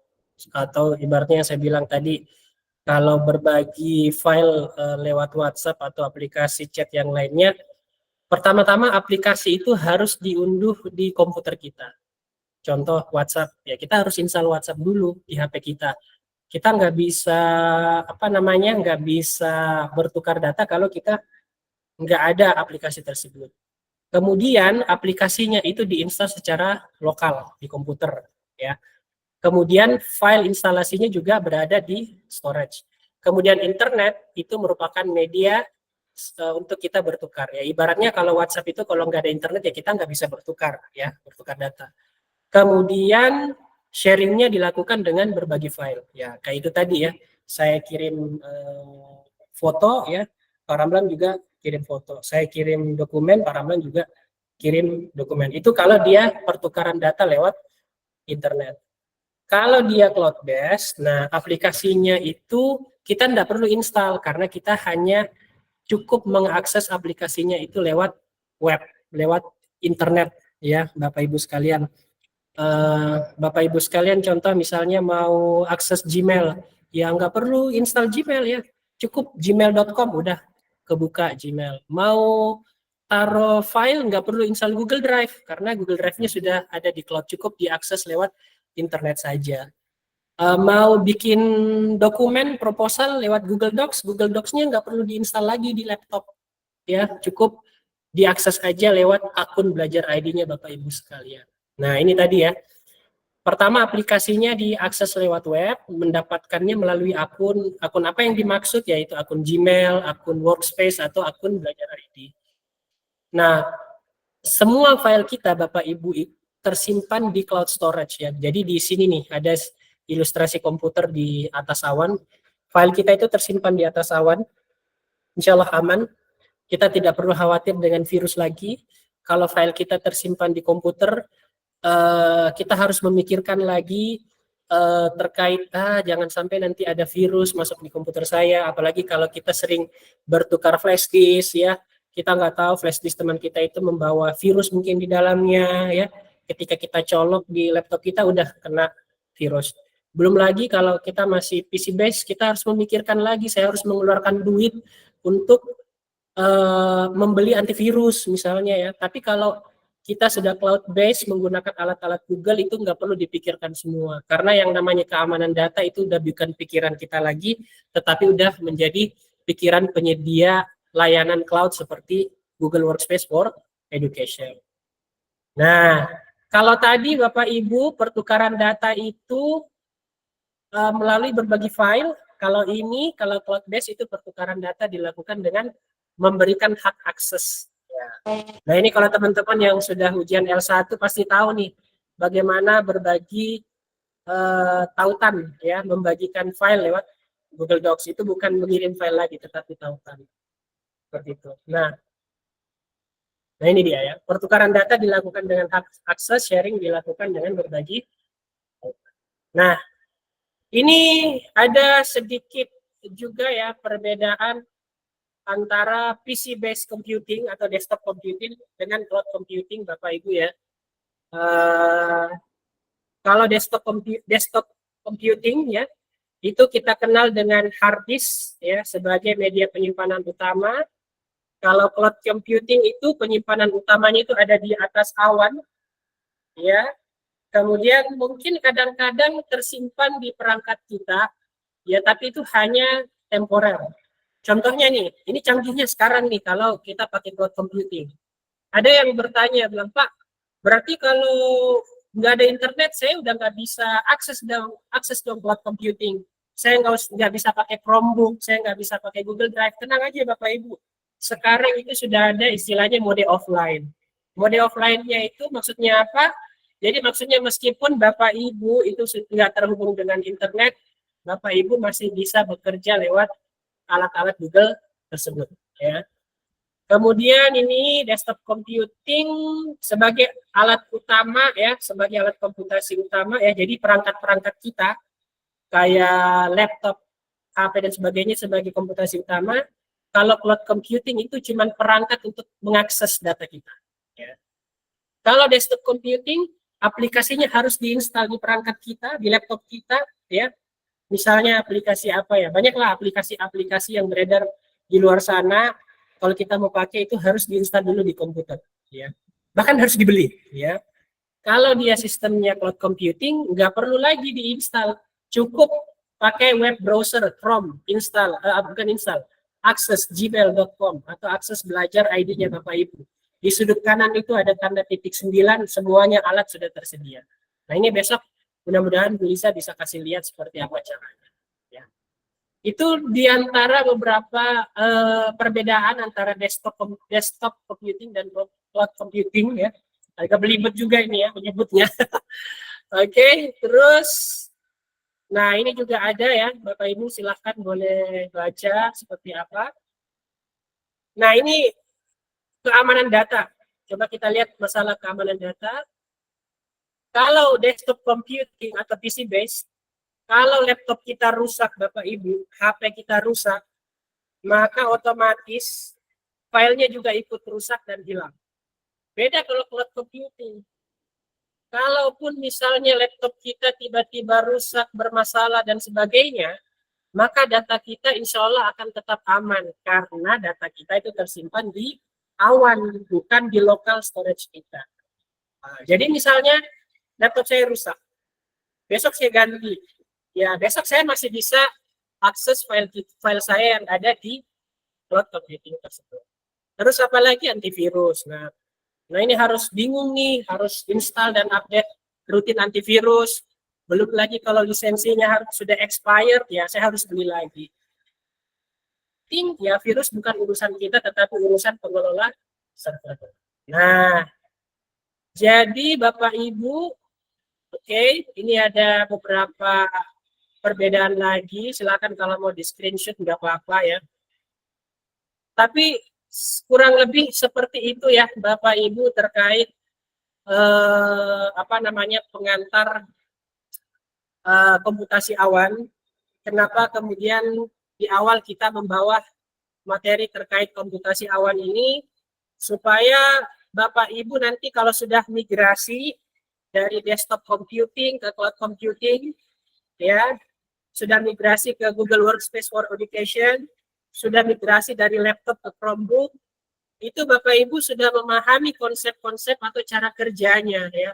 ibaratnya yang saya bilang tadi, kalau berbagi file lewat WhatsApp atau aplikasi chat yang lainnya, pertama-tama aplikasi itu harus diunduh di komputer kita. Contoh WhatsApp, ya kita harus install WhatsApp dulu di HP kita. Kita nggak bisa bertukar data kalau kita nggak ada aplikasi tersebut. Kemudian aplikasinya itu diinstal secara lokal di komputer, ya. Kemudian file instalasinya juga berada di storage. Kemudian internet itu merupakan media untuk kita bertukar, ya. Ibaratnya kalau WhatsApp itu kalau nggak ada internet ya kita nggak bisa bertukar, ya, bertukar data. Kemudian sharingnya dilakukan dengan berbagi file, ya, kayak itu tadi, ya. Saya kirim foto, ya, Pak Ramlan juga kirim foto. Saya kirim dokumen, Pak Ramlan juga kirim dokumen. Itu kalau dia pertukaran data lewat internet. Kalau dia cloud based, nah aplikasinya itu kita tidak perlu install karena kita hanya cukup mengakses aplikasinya itu lewat web, lewat internet, ya, Bapak Ibu sekalian. Bapak Ibu sekalian, contoh misalnya mau akses Gmail, ya nggak perlu install Gmail, ya, cukup gmail.com udah kebuka Gmail. Mau taruh file nggak perlu install Google Drive karena Google Drive-nya sudah ada di cloud, cukup diakses lewat internet saja. Mau bikin dokumen proposal lewat Google Docs-nya nggak perlu diinstal lagi di laptop, ya, cukup diakses aja lewat akun Belajar ID-nya Bapak Ibu sekalian. Nah, ini tadi, ya. Pertama, aplikasinya diakses lewat web, mendapatkannya melalui akun apa yang dimaksud, yaitu akun Gmail, akun Workspace, atau akun Belajar ID. Nah, semua file kita Bapak Ibu tersimpan di cloud storage, ya. Jadi di sini nih ada ilustrasi komputer di atas awan. File kita itu tersimpan di atas awan. Insya Allah aman. Kita tidak perlu khawatir dengan virus lagi. Kalau file kita tersimpan di komputer, kita harus memikirkan lagi terkait jangan sampai nanti ada virus masuk di komputer saya. Apalagi kalau kita sering bertukar flash disk, ya, kita nggak tahu flash disk teman kita itu membawa virus mungkin di dalamnya, ya. Ketika kita colok di laptop kita udah kena virus. Belum lagi kalau kita masih PC base, kita harus memikirkan lagi, saya harus mengeluarkan duit untuk membeli antivirus misalnya, ya. Tapi kalau kita sudah cloud based menggunakan alat-alat Google itu nggak perlu dipikirkan semua, karena yang namanya keamanan data itu udah bukan pikiran kita lagi, tetapi udah menjadi pikiran penyedia layanan cloud seperti Google Workspace for Education. Nah, kalau tadi Bapak Ibu pertukaran data itu melalui berbagi file, kalau cloud based itu pertukaran data dilakukan dengan memberikan hak akses. Ya. Nah, ini kalau teman-teman yang sudah ujian L1 pasti tahu nih bagaimana berbagi tautan, ya, membagikan file lewat Google Docs. Itu bukan mengirim file lagi, tetapi tautan. Seperti itu. Nah ini dia, ya. Pertukaran data dilakukan dengan hak akses, sharing dilakukan dengan berbagi. Nah, ini ada sedikit juga, ya, perbedaan antara PC based computing atau desktop computing dengan cloud computing, Bapak Ibu, ya. Kalau desktop computing, ya, itu kita kenal dengan hard disk, ya, sebagai media penyimpanan utama. Kalau cloud computing itu penyimpanan utamanya itu ada di atas awan, ya. Kemudian mungkin kadang-kadang tersimpan di perangkat kita, ya, tapi itu hanya temporer. Contohnya nih, ini canggihnya sekarang nih kalau kita pakai cloud computing. Ada yang bertanya, bilang, Pak, berarti kalau nggak ada internet, saya udah nggak bisa akses dong cloud computing. Saya nggak bisa pakai Chromebook, saya nggak bisa pakai Google Drive. Tenang aja Bapak Ibu. Sekarang itu sudah ada istilahnya mode offline. Mode offline-nya itu maksudnya apa? Jadi maksudnya meskipun Bapak Ibu itu nggak terhubung dengan internet, Bapak Ibu masih bisa bekerja lewat alat-alat Google tersebut, ya. Kemudian ini desktop computing sebagai alat utama, ya, sebagai alat komputasi utama, ya. Jadi perangkat-perangkat kita kayak laptop, HP dan sebagainya sebagai komputasi utama. Kalau cloud computing itu cuma perangkat untuk mengakses data kita, ya. Kalau desktop computing aplikasinya harus diinstal di perangkat kita, di laptop kita, ya. Misalnya aplikasi apa, ya, banyaklah aplikasi-aplikasi yang beredar di luar sana. Kalau kita mau pakai itu harus diinstal dulu di komputer, ya. Bahkan harus dibeli, ya. Kalau dia sistemnya cloud computing nggak perlu lagi diinstal, cukup pakai web browser Chrome bukan install, akses gmail.com atau akses belajar ID-nya Bapak Ibu. Di sudut kanan itu ada tanda titik 9, semuanya alat sudah tersedia. Nah ini besok mudah-mudahan Bu Lisa bisa kasih lihat seperti apa caranya. Ya. Itu diantara beberapa perbedaan antara desktop computing dan cloud computing ya. Agak belibet juga ini ya menyebutnya. Oke, terus nah ini juga ada ya, Bapak Ibu silahkan boleh baca seperti apa. Nah ini keamanan data. Coba kita lihat masalah keamanan data. Kalau desktop computing atau PC based, kalau laptop kita rusak Bapak Ibu, HP kita rusak, maka otomatis filenya juga ikut rusak dan hilang. Beda kalau cloud computing. Kalaupun misalnya laptop kita tiba-tiba rusak, bermasalah, dan sebagainya, maka data kita insya Allah akan tetap aman. Karena data kita itu tersimpan di awan, bukan di local storage kita. Nah, jadi misalnya laptop saya rusak, besok saya ganti. Ya, besok saya masih bisa akses file saya yang ada di cloud computing tersebut. Terus apalagi antivirus. Nah ini harus bingung nih, harus install dan update rutin antivirus. Belum lagi kalau lisensinya sudah expired, ya saya harus beli lagi. Ya virus bukan urusan kita, tetapi urusan pengelola server. Nah, jadi Bapak Ibu, oke, ini ada beberapa perbedaan lagi. Silakan kalau mau di screenshot nggak apa-apa ya. Tapi kurang lebih seperti itu ya Bapak Ibu terkait pengantar komputasi awan. Kenapa kemudian di awal kita membawa materi terkait komputasi awan ini supaya Bapak Ibu nanti kalau sudah migrasi dari desktop computing ke cloud computing ya, sudah migrasi ke Google Workspace for Education, sudah migrasi dari laptop ke Chromebook, itu Bapak Ibu sudah memahami konsep-konsep atau cara kerjanya ya.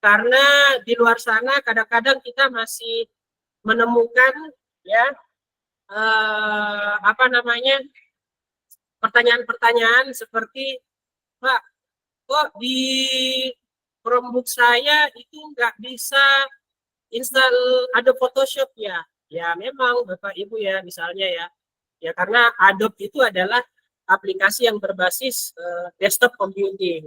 Karena di luar sana kadang-kadang kita masih menemukan ya pertanyaan-pertanyaan seperti, Pak, kok di Chromebook saya itu nggak bisa install Adobe Photoshop ya? Ya memang Bapak Ibu ya misalnya ya. Ya karena Adobe itu adalah aplikasi yang berbasis desktop computing.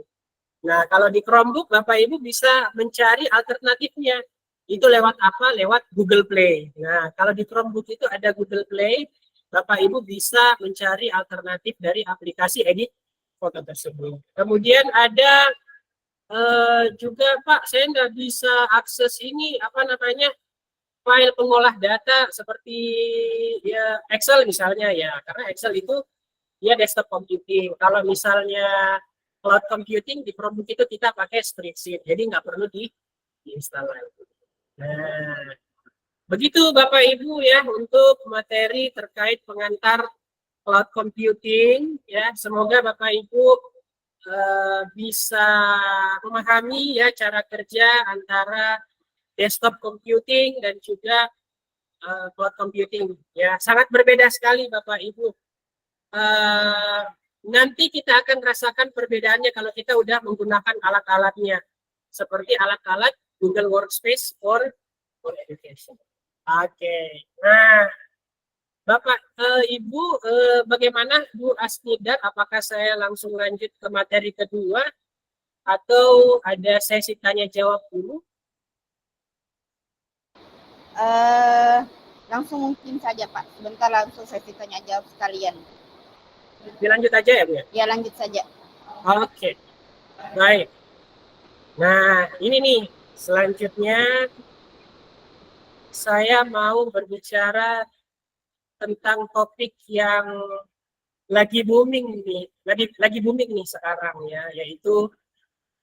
Nah, kalau di Chromebook Bapak Ibu bisa mencari alternatifnya. Itu lewat apa? Lewat Google Play. Nah, kalau di Chromebook itu ada Google Play, Bapak Ibu bisa mencari alternatif dari aplikasi edit foto tersebut. Kemudian ada juga Pak, saya nggak bisa akses ini file pengolah data seperti ya Excel misalnya ya, karena Excel itu dia desktop computing. Kalau misalnya cloud computing di Chromebook itu kita pakai spreadsheet, jadi nggak perlu diinstal lagi. Nah, begitu Bapak Ibu ya untuk materi terkait pengantar cloud computing ya. Semoga Bapak Ibu bisa memahami ya cara kerja antara desktop computing dan juga cloud computing ya, sangat berbeda sekali Bapak Ibu. Nanti kita akan rasakan perbedaannya kalau kita udah menggunakan alat-alatnya seperti alat-alat Google Workspace for Education. Oke. Nah, Bapak Ibu, bagaimana Bu Asnida? Apakah saya langsung lanjut ke materi kedua atau ada sesi tanya jawab dulu? Langsung mungkin saja Pak, sebentar langsung sesi tanya jawab sekalian. Dilanjut aja ya Bu ya? Ya lanjut saja. Oke, baik. Nah ini nih selanjutnya saya mau berbicara tentang topik yang lagi booming nih sekarang ya, yaitu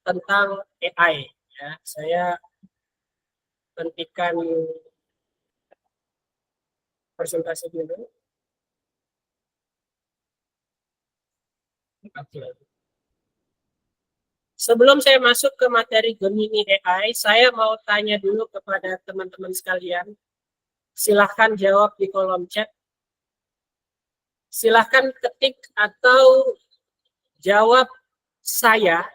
tentang AI ya. Saya hentikan presentasi dulu. Sebelum saya masuk ke materi Gemini AI, saya mau tanya dulu kepada teman-teman sekalian. Silahkan jawab di kolom chat. silahkan ketik atau jawab saya.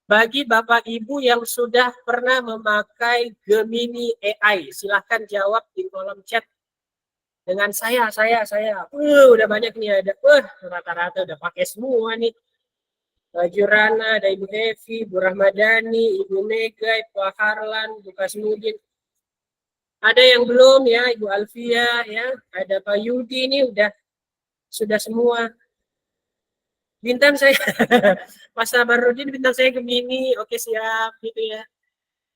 Bagi Bapak Ibu yang sudah pernah memakai Gemini AI, silahkan jawab di kolom chat dengan saya. Udah banyak nih, ada rata-rata udah pakai semua nih. Baju Rana, ada Ibu Evi, Bu Rahmadani, Ibu Mega, Pak Harlan, Bu Kasmudin. Ada yang belum ya, Ibu Alfia ya, ada Pak Yudi ini sudah semua. Bintang saya, Mas Sabarudin bintang saya Gemini, oke siap gitu ya.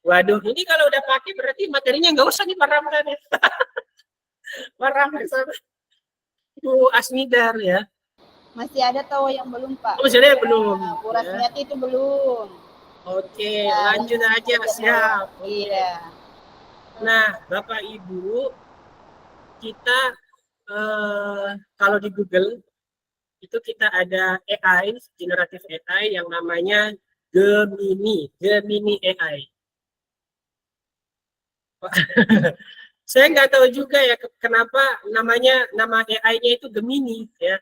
Waduh, ini kalau udah pakai berarti materinya nggak usah nih Pak Ramlan ya. Pak Ramlan sama Bu Asmidar ya. Masih ada tahu yang belum, Pak. Oh, sudah yang belum. Nah, Bu Rasmiati itu belum. Oke, Nah, lanjut aja, siap. Iya. Nah, Bapak Ibu, kita kalau di Google itu kita ada AI, generatif AI yang namanya Gemini AI. Saya nggak tahu juga ya kenapa nama AI-nya itu Gemini ya.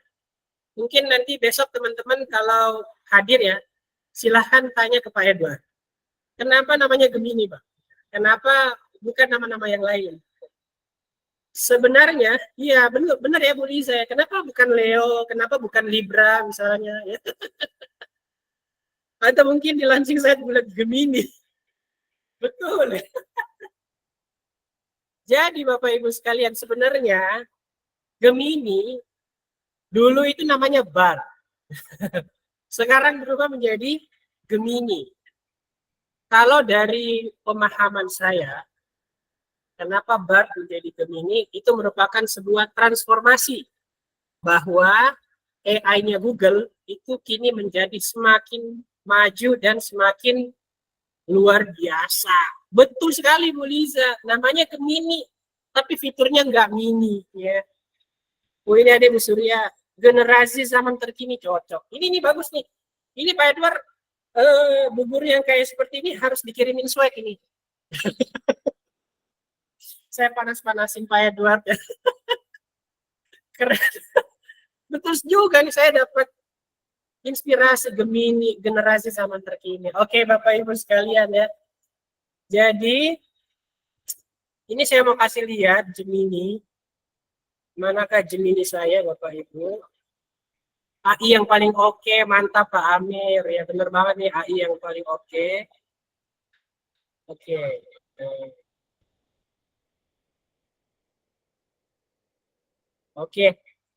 Mungkin nanti besok teman-teman kalau hadir ya, silahkan tanya ke Pak Edward. Kenapa namanya Gemini, Pak? Kenapa bukan nama-nama yang lain? Sebenarnya, iya benar ya Bu Liza. Kenapa bukan Leo? Kenapa bukan Libra misalnya? Ya. Atau mungkin di launching saya bulan Gemini. Betul. Jadi Bapak Ibu sekalian, sebenarnya Gemini dulu itu namanya Bar. Sekarang berubah menjadi Gemini. Kalau dari pemahaman saya, kenapa Bar menjadi Gemini, itu merupakan sebuah transformasi bahwa AI-nya Google itu kini menjadi semakin maju dan semakin luar biasa. Betul sekali Bu Liza, namanya Gemini, tapi fiturnya nggak mini ya. Oh ini ada Bu Surya, generasi zaman terkini cocok. Ini bagus nih. Ini Pak Edward, bubur yang kayak seperti ini harus dikirimin swag ini. Saya panas-panasin Pak Edward ya. Keren. Betul juga nih, saya dapat inspirasi Gemini, generasi zaman terkini. Oke Bapak Ibu sekalian ya. Jadi ini saya mau kasih lihat Gemini. Manakah Gemini saya Bapak Ibu? AI yang paling oke, mantap Pak Amir ya, bener banget nih AI yang paling oke. Oke. Oke.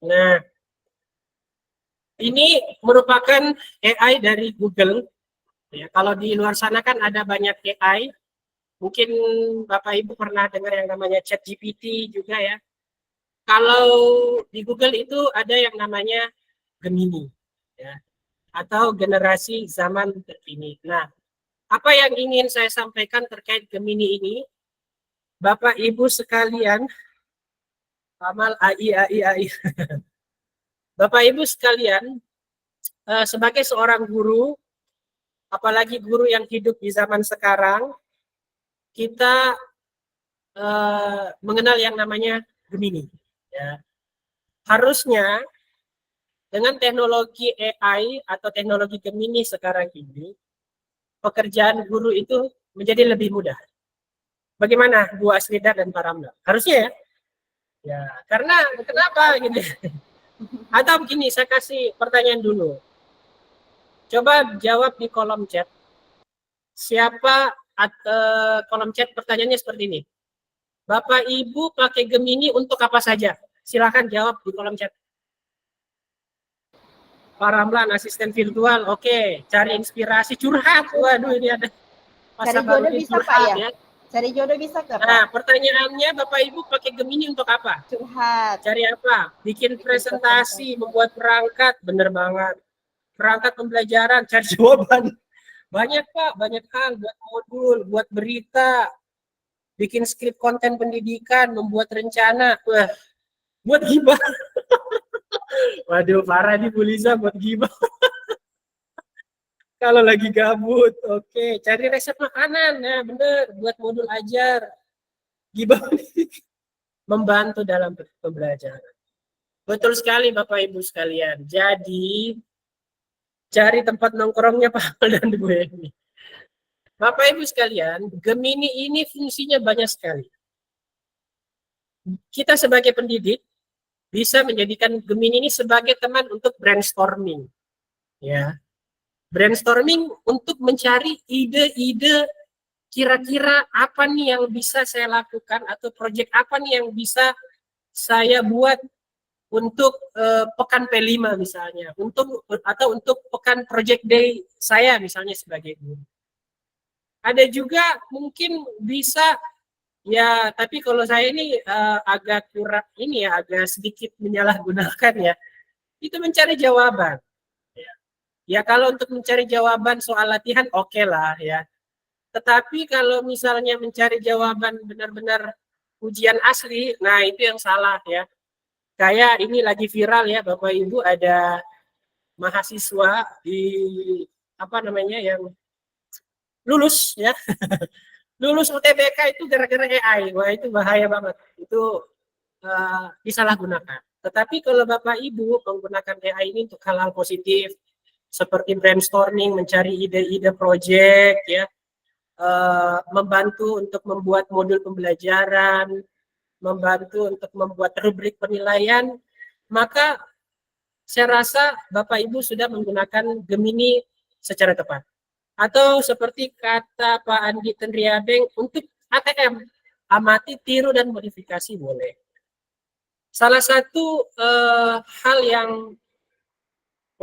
Nah, ini merupakan AI dari Google. Ya, kalau di luar sana kan ada banyak AI. Mungkin Bapak Ibu pernah dengar yang namanya ChatGPT juga ya. Kalau di Google itu ada yang namanya Gemini, ya, atau generasi zaman terkini. Nah, apa yang ingin saya sampaikan terkait Gemini ini, Bapak Ibu sekalian, amal AI. Bapak Ibu sekalian, sebagai seorang guru, apalagi guru yang hidup di zaman sekarang, kita mengenal yang namanya Gemini. Ya. Harusnya dengan teknologi AI atau teknologi Gemini sekarang ini, pekerjaan guru itu menjadi lebih mudah. Bagaimana Bu Asrida dan Pak Ramla? Harusnya ya. Ya, karena kenapa gitu? Atau begini, saya kasih pertanyaan dulu. Coba jawab di kolom chat. Siapa kolom chat pertanyaannya seperti ini. Bapak Ibu pakai Gemini untuk apa saja? Silakan jawab di kolom chat. Pak Ramlan, asisten virtual, oke. Cari inspirasi, curhat. Waduh, ini ada. Cari jodoh bisa Pak ya? Cari jodoh bisa ke Pak? Nah, pertanyaannya Bapak Ibu pakai Gemini untuk apa? Curhat. Cari apa? Bikin presentasi, membuat perangkat, bener banget. Perangkat pembelajaran, cari jawaban. Banyak Pak, banyak hal, buat modul, buat berita, bikin skrip konten pendidikan, membuat rencana. Wah, buat gibah. Waduh, parah nih Bu Liza buat gibah. Kalau lagi gabut, oke. Cari resep makanan, nah bener. Buat modul ajar. Gibah. membantu dalam pembelajaran. Betul sekali Bapak Ibu sekalian. Jadi cari tempat nongkrongnya Pak Amal dan Bu Emi. Bapak Ibu sekalian, Gemini ini fungsinya banyak sekali. Kita sebagai pendidik bisa menjadikan Gemini ini sebagai teman untuk brainstorming. Ya. Brainstorming untuk mencari ide-ide kira-kira apa nih yang bisa saya lakukan atau proyek apa nih yang bisa saya buat untuk pekan P5 misalnya, atau untuk pekan project day saya misalnya sebagai guru. Ada juga mungkin bisa ya, tapi kalau saya ini agak kurang ini ya, agak sedikit menyalahgunakan ya. Itu mencari jawaban. Ya kalau untuk mencari jawaban soal latihan oke lah ya. Tetapi kalau misalnya mencari jawaban benar-benar ujian asli, nah itu yang salah ya. Kayak ini lagi viral ya Bapak Ibu, ada mahasiswa di apa namanya yang lulus ya. Lulus UTBK itu gara-gara AI. Wah itu bahaya banget. Itu disalahgunakan. Tetapi kalau Bapak Ibu menggunakan AI ini untuk hal-hal positif seperti brainstorming, mencari ide-ide proyek ya, membantu untuk membuat modul pembelajaran, membantu untuk membuat rubrik penilaian, maka saya rasa Bapak Ibu sudah menggunakan Gemini secara tepat. Atau seperti kata Pak Andi Tenriabeng, untuk ATM, amati, tiru, dan modifikasi boleh. Salah satu hal yang,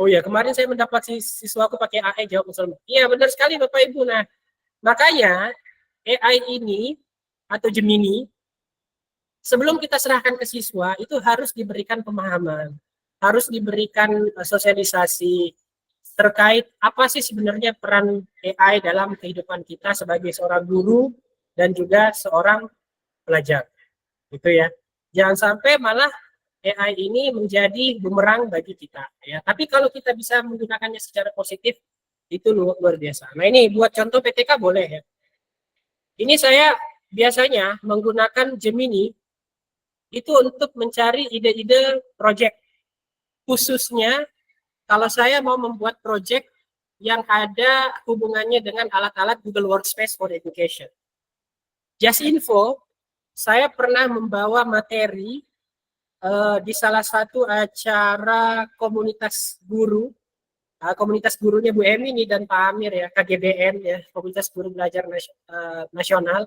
oh ya kemarin saya mendapat siswaku pakai AI jawab soal, iya benar sekali Bapak Ibu. Nah makanya AI ini atau Gemini sebelum kita serahkan ke siswa itu harus diberikan pemahaman, harus diberikan sosialisasi terkait apa sih sebenarnya peran AI dalam kehidupan kita sebagai seorang guru dan juga seorang pelajar, gitu ya. Jangan sampai malah AI ini menjadi bumerang bagi kita, ya. Tapi kalau kita bisa menggunakannya secara positif, itu luar biasa. Nah ini buat contoh PTK boleh ya. Ini saya biasanya menggunakan Gemini itu untuk mencari ide-ide project, khususnya kalau saya mau membuat project yang ada hubungannya dengan alat-alat Google Workspace for Education. Just info, saya pernah membawa materi di salah satu acara komunitas guru, komunitas gurunya Bu Emi ini dan Pak Amir ya, KGBN ya, Komunitas Guru Belajar Nasional.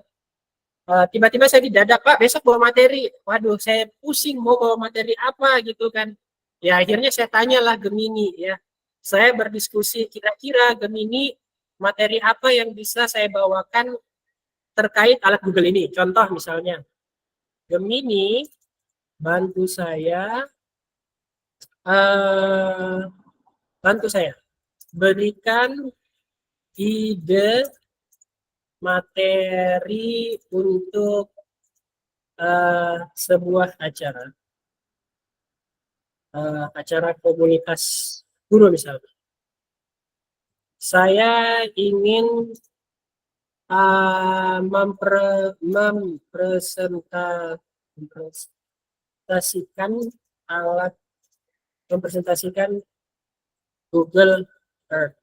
Tiba-tiba saya didadak, Pak besok bawa materi. Waduh, saya pusing mau bawa materi apa gitu kan. Ya akhirnya saya tanyalah Gemini ya. Saya berdiskusi kira-kira Gemini materi apa yang bisa saya bawakan terkait alat Google ini. Contoh misalnya, Gemini bantu saya berikan ide materi untuk sebuah acara komunitas guru misalnya. Saya ingin mempresentasikan Google Earth.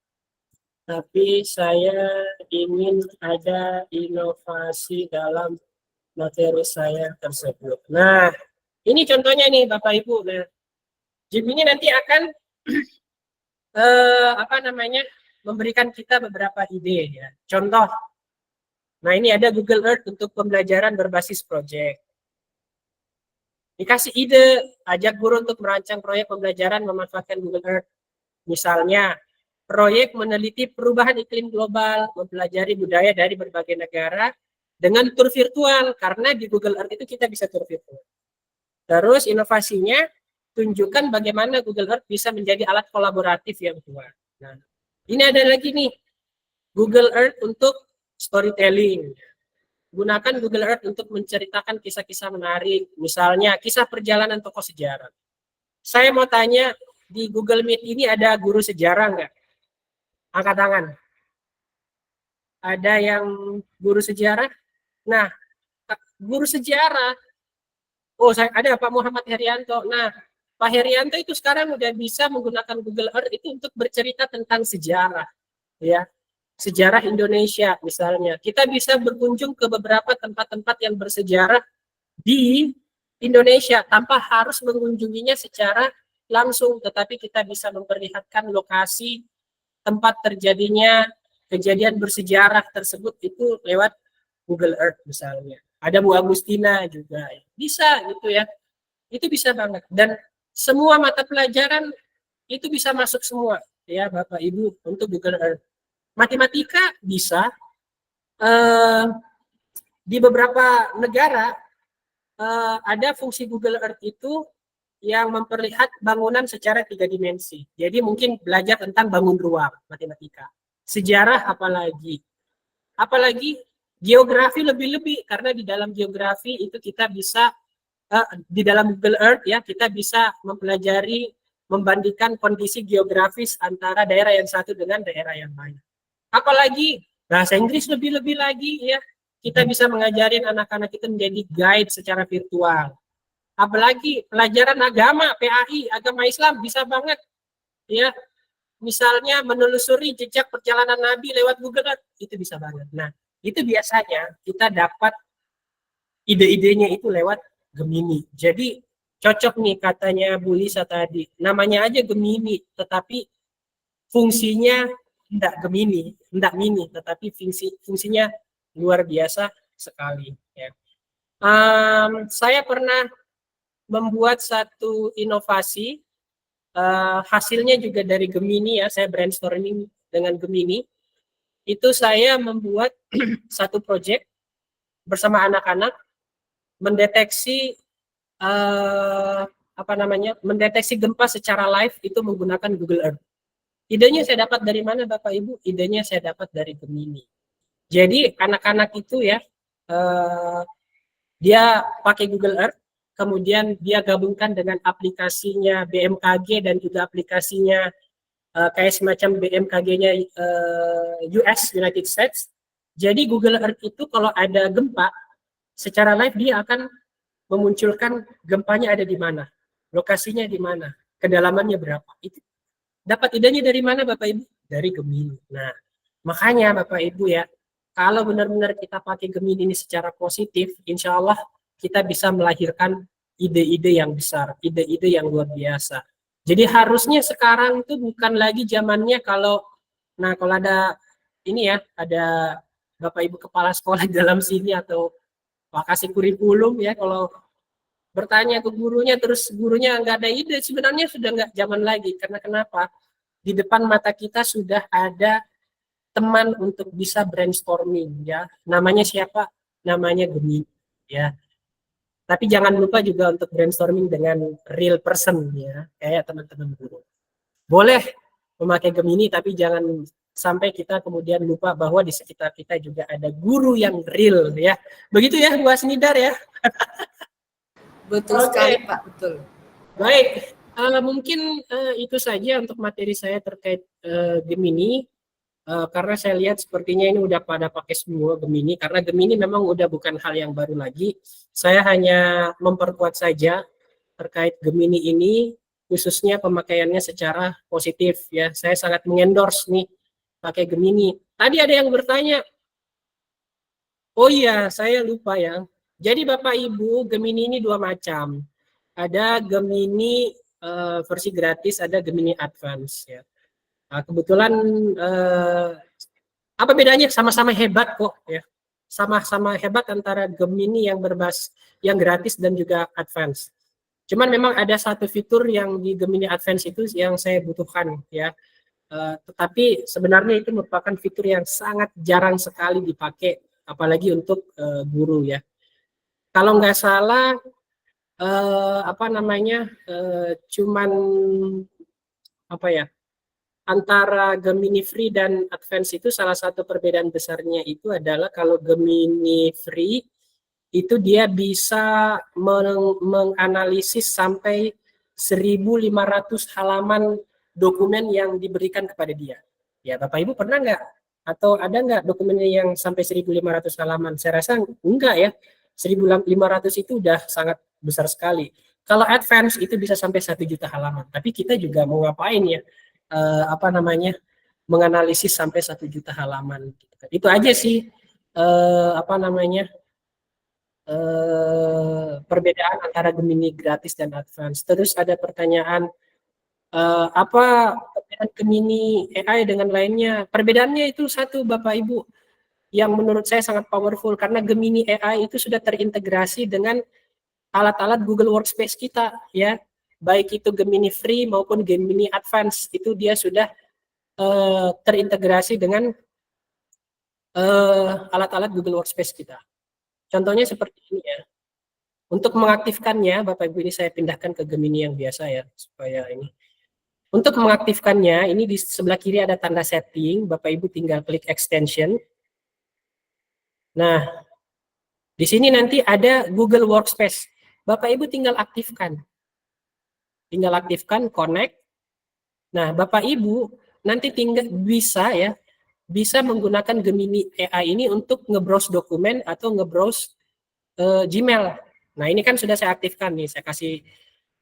Tapi saya ingin ada inovasi dalam materi saya tersebut. Nah, ini contohnya nih Bapak Ibu. Nah, Gemini nanti akan memberikan kita beberapa ide ya. Contoh. Nah, ini ada Google Earth untuk pembelajaran berbasis proyek. Dikasih ide, ajak guru untuk merancang proyek pembelajaran memanfaatkan Google Earth. Misalnya, proyek meneliti perubahan iklim global, mempelajari budaya dari berbagai negara dengan tur virtual, karena di Google Earth itu kita bisa tur virtual. Terus inovasinya, tunjukkan bagaimana Google Earth bisa menjadi alat kolaboratif yang kuat. Nah, ini ada lagi nih, Google Earth untuk storytelling. Gunakan Google Earth untuk menceritakan kisah-kisah menarik, misalnya kisah perjalanan tokoh sejarah. Saya mau tanya, di Google Meet ini ada guru sejarah nggak? Angkat tangan. Ada yang guru sejarah? Nah, guru sejarah Oh, saya ada Pak Muhammad Herianto. Nah, Pak Herianto itu sekarang udah bisa menggunakan Google Earth itu untuk bercerita tentang sejarah, ya. Sejarah Indonesia misalnya. Kita bisa berkunjung ke beberapa tempat-tempat yang bersejarah di Indonesia tanpa harus mengunjunginya secara langsung, tetapi kita bisa memperlihatkan lokasi tempat terjadinya kejadian bersejarah tersebut itu lewat Google Earth misalnya. Ada Bu Agustina juga. Bisa gitu ya. Itu bisa banget. Dan semua mata pelajaran itu bisa masuk semua ya Bapak Ibu untuk Google Earth. Matematika bisa, di beberapa negara ada fungsi Google Earth itu yang memperlihat bangunan secara 3 dimensi. Jadi mungkin belajar tentang bangun ruang matematika. Sejarah apalagi geografi lebih-lebih, karena di dalam geografi itu kita bisa di dalam Google Earth ya kita bisa mempelajari, membandingkan kondisi geografis antara daerah yang satu dengan daerah yang lain. Apalagi bahasa Inggris lebih-lebih lagi ya, kita bisa mengajarin anak-anak kita menjadi guide secara virtual. Apalagi pelajaran agama, PAI, agama Islam bisa banget ya. Misalnya menelusuri jejak perjalanan Nabi lewat Google Earth, itu bisa banget. Nah, itu biasanya kita dapat ide-idenya itu lewat Gemini. Jadi cocok nih katanya Bu Lisa tadi, namanya aja Gemini, tetapi fungsinya enggak Gemini, enggak mini, tetapi fungsinya luar biasa sekali. Ya. Saya pernah membuat satu inovasi, hasilnya juga dari Gemini ya, saya brainstorming dengan Gemini. Itu saya membuat satu proyek bersama anak-anak mendeteksi mendeteksi gempa secara live itu menggunakan Google Earth. Idenya saya dapat dari mana Bapak Ibu? Idenya saya dapat dari Gemini. Jadi anak-anak itu ya dia pakai Google Earth, kemudian dia gabungkan dengan aplikasinya BMKG dan juga aplikasinya kayak semacam BMKG-nya US, United States. Jadi Google Earth itu kalau ada gempa, secara live dia akan memunculkan gempanya ada di mana, lokasinya di mana, kedalamannya berapa. Itu dapat idenya dari mana Bapak Ibu? Dari Gemini. Nah, makanya Bapak Ibu ya, kalau benar-benar kita pakai Gemini ini secara positif, insya Allah kita bisa melahirkan ide-ide yang besar, ide-ide yang luar biasa. Jadi harusnya sekarang itu bukan lagi zamannya kalau ada ini ya, ada Bapak Ibu kepala sekolah di dalam sini atau Pak kasih kurikulum ya, kalau bertanya ke gurunya terus gurunya nggak ada ide, sebenarnya sudah nggak zaman lagi. Karena kenapa? Di depan mata kita sudah ada teman untuk bisa brainstorming ya. Namanya siapa? Namanya Gemini ya. Tapi jangan lupa juga untuk brainstorming dengan real person ya, kayak teman-teman guru. Boleh memakai Gemini, tapi jangan sampai kita kemudian lupa bahwa di sekitar kita juga ada guru yang real ya. Begitu ya Bu Asnidar ya. Betul sekali Pak, betul. Baik, mungkin itu saja untuk materi saya terkait Gemini. Karena saya lihat sepertinya ini udah pada pakai semua Gemini, karena Gemini memang udah bukan hal yang baru lagi. Saya hanya memperkuat saja terkait Gemini ini, khususnya pemakaiannya secara positif ya. Saya sangat mengendorse nih pakai Gemini. Tadi ada yang bertanya, oh iya saya lupa ya. Jadi Bapak Ibu, Gemini ini dua macam. Ada Gemini versi gratis, ada Gemini Advance ya. Nah, kebetulan apa bedanya? Sama-sama hebat kok ya. Sama-sama hebat antara Gemini yang yang gratis dan juga Advance. Cuman memang ada satu fitur yang di Gemini Advance itu yang saya butuhkan ya. Tetapi sebenarnya itu merupakan fitur yang sangat jarang sekali dipakai, apalagi untuk guru ya. Kalau nggak salah cuman antara Gemini Free dan Advance itu salah satu perbedaan besarnya itu adalah kalau Gemini Free itu dia bisa menganalisis sampai 1.500 halaman dokumen yang diberikan kepada dia. Ya Bapak Ibu pernah nggak? Atau ada nggak dokumennya yang sampai 1.500 halaman? Saya rasa enggak ya. 1.500 itu udah sangat besar sekali. Kalau advance itu bisa sampai 1 juta halaman. Tapi kita juga mau ngapain ya? Apa namanya? Menganalisis sampai 1 juta halaman. Itu aja sih apa namanya? Perbedaan antara Gemini gratis dan advance. Terus ada pertanyaan apa perbedaan Gemini AI dengan lainnya? Perbedaannya itu satu, Bapak Ibu, yang menurut saya sangat powerful karena Gemini AI itu sudah terintegrasi dengan alat-alat Google Workspace kita, ya, baik itu Gemini Free maupun Gemini Advance, itu dia sudah terintegrasi dengan alat-alat Google Workspace kita. Contohnya seperti ini ya. Untuk mengaktifkannya, Bapak Ibu, ini saya pindahkan ke Gemini yang biasa ya, supaya ini. Untuk mengaktifkannya, ini di sebelah kiri ada tanda setting, Bapak Ibu tinggal klik extension. Nah, di sini nanti ada Google Workspace. Bapak Ibu tinggal aktifkan. Tinggal aktifkan, connect. Nah, Bapak Ibu nanti tinggal bisa menggunakan Gemini AI ini untuk nge-browse dokumen atau nge-browse Gmail. Nah, ini kan sudah saya aktifkan nih, saya kasih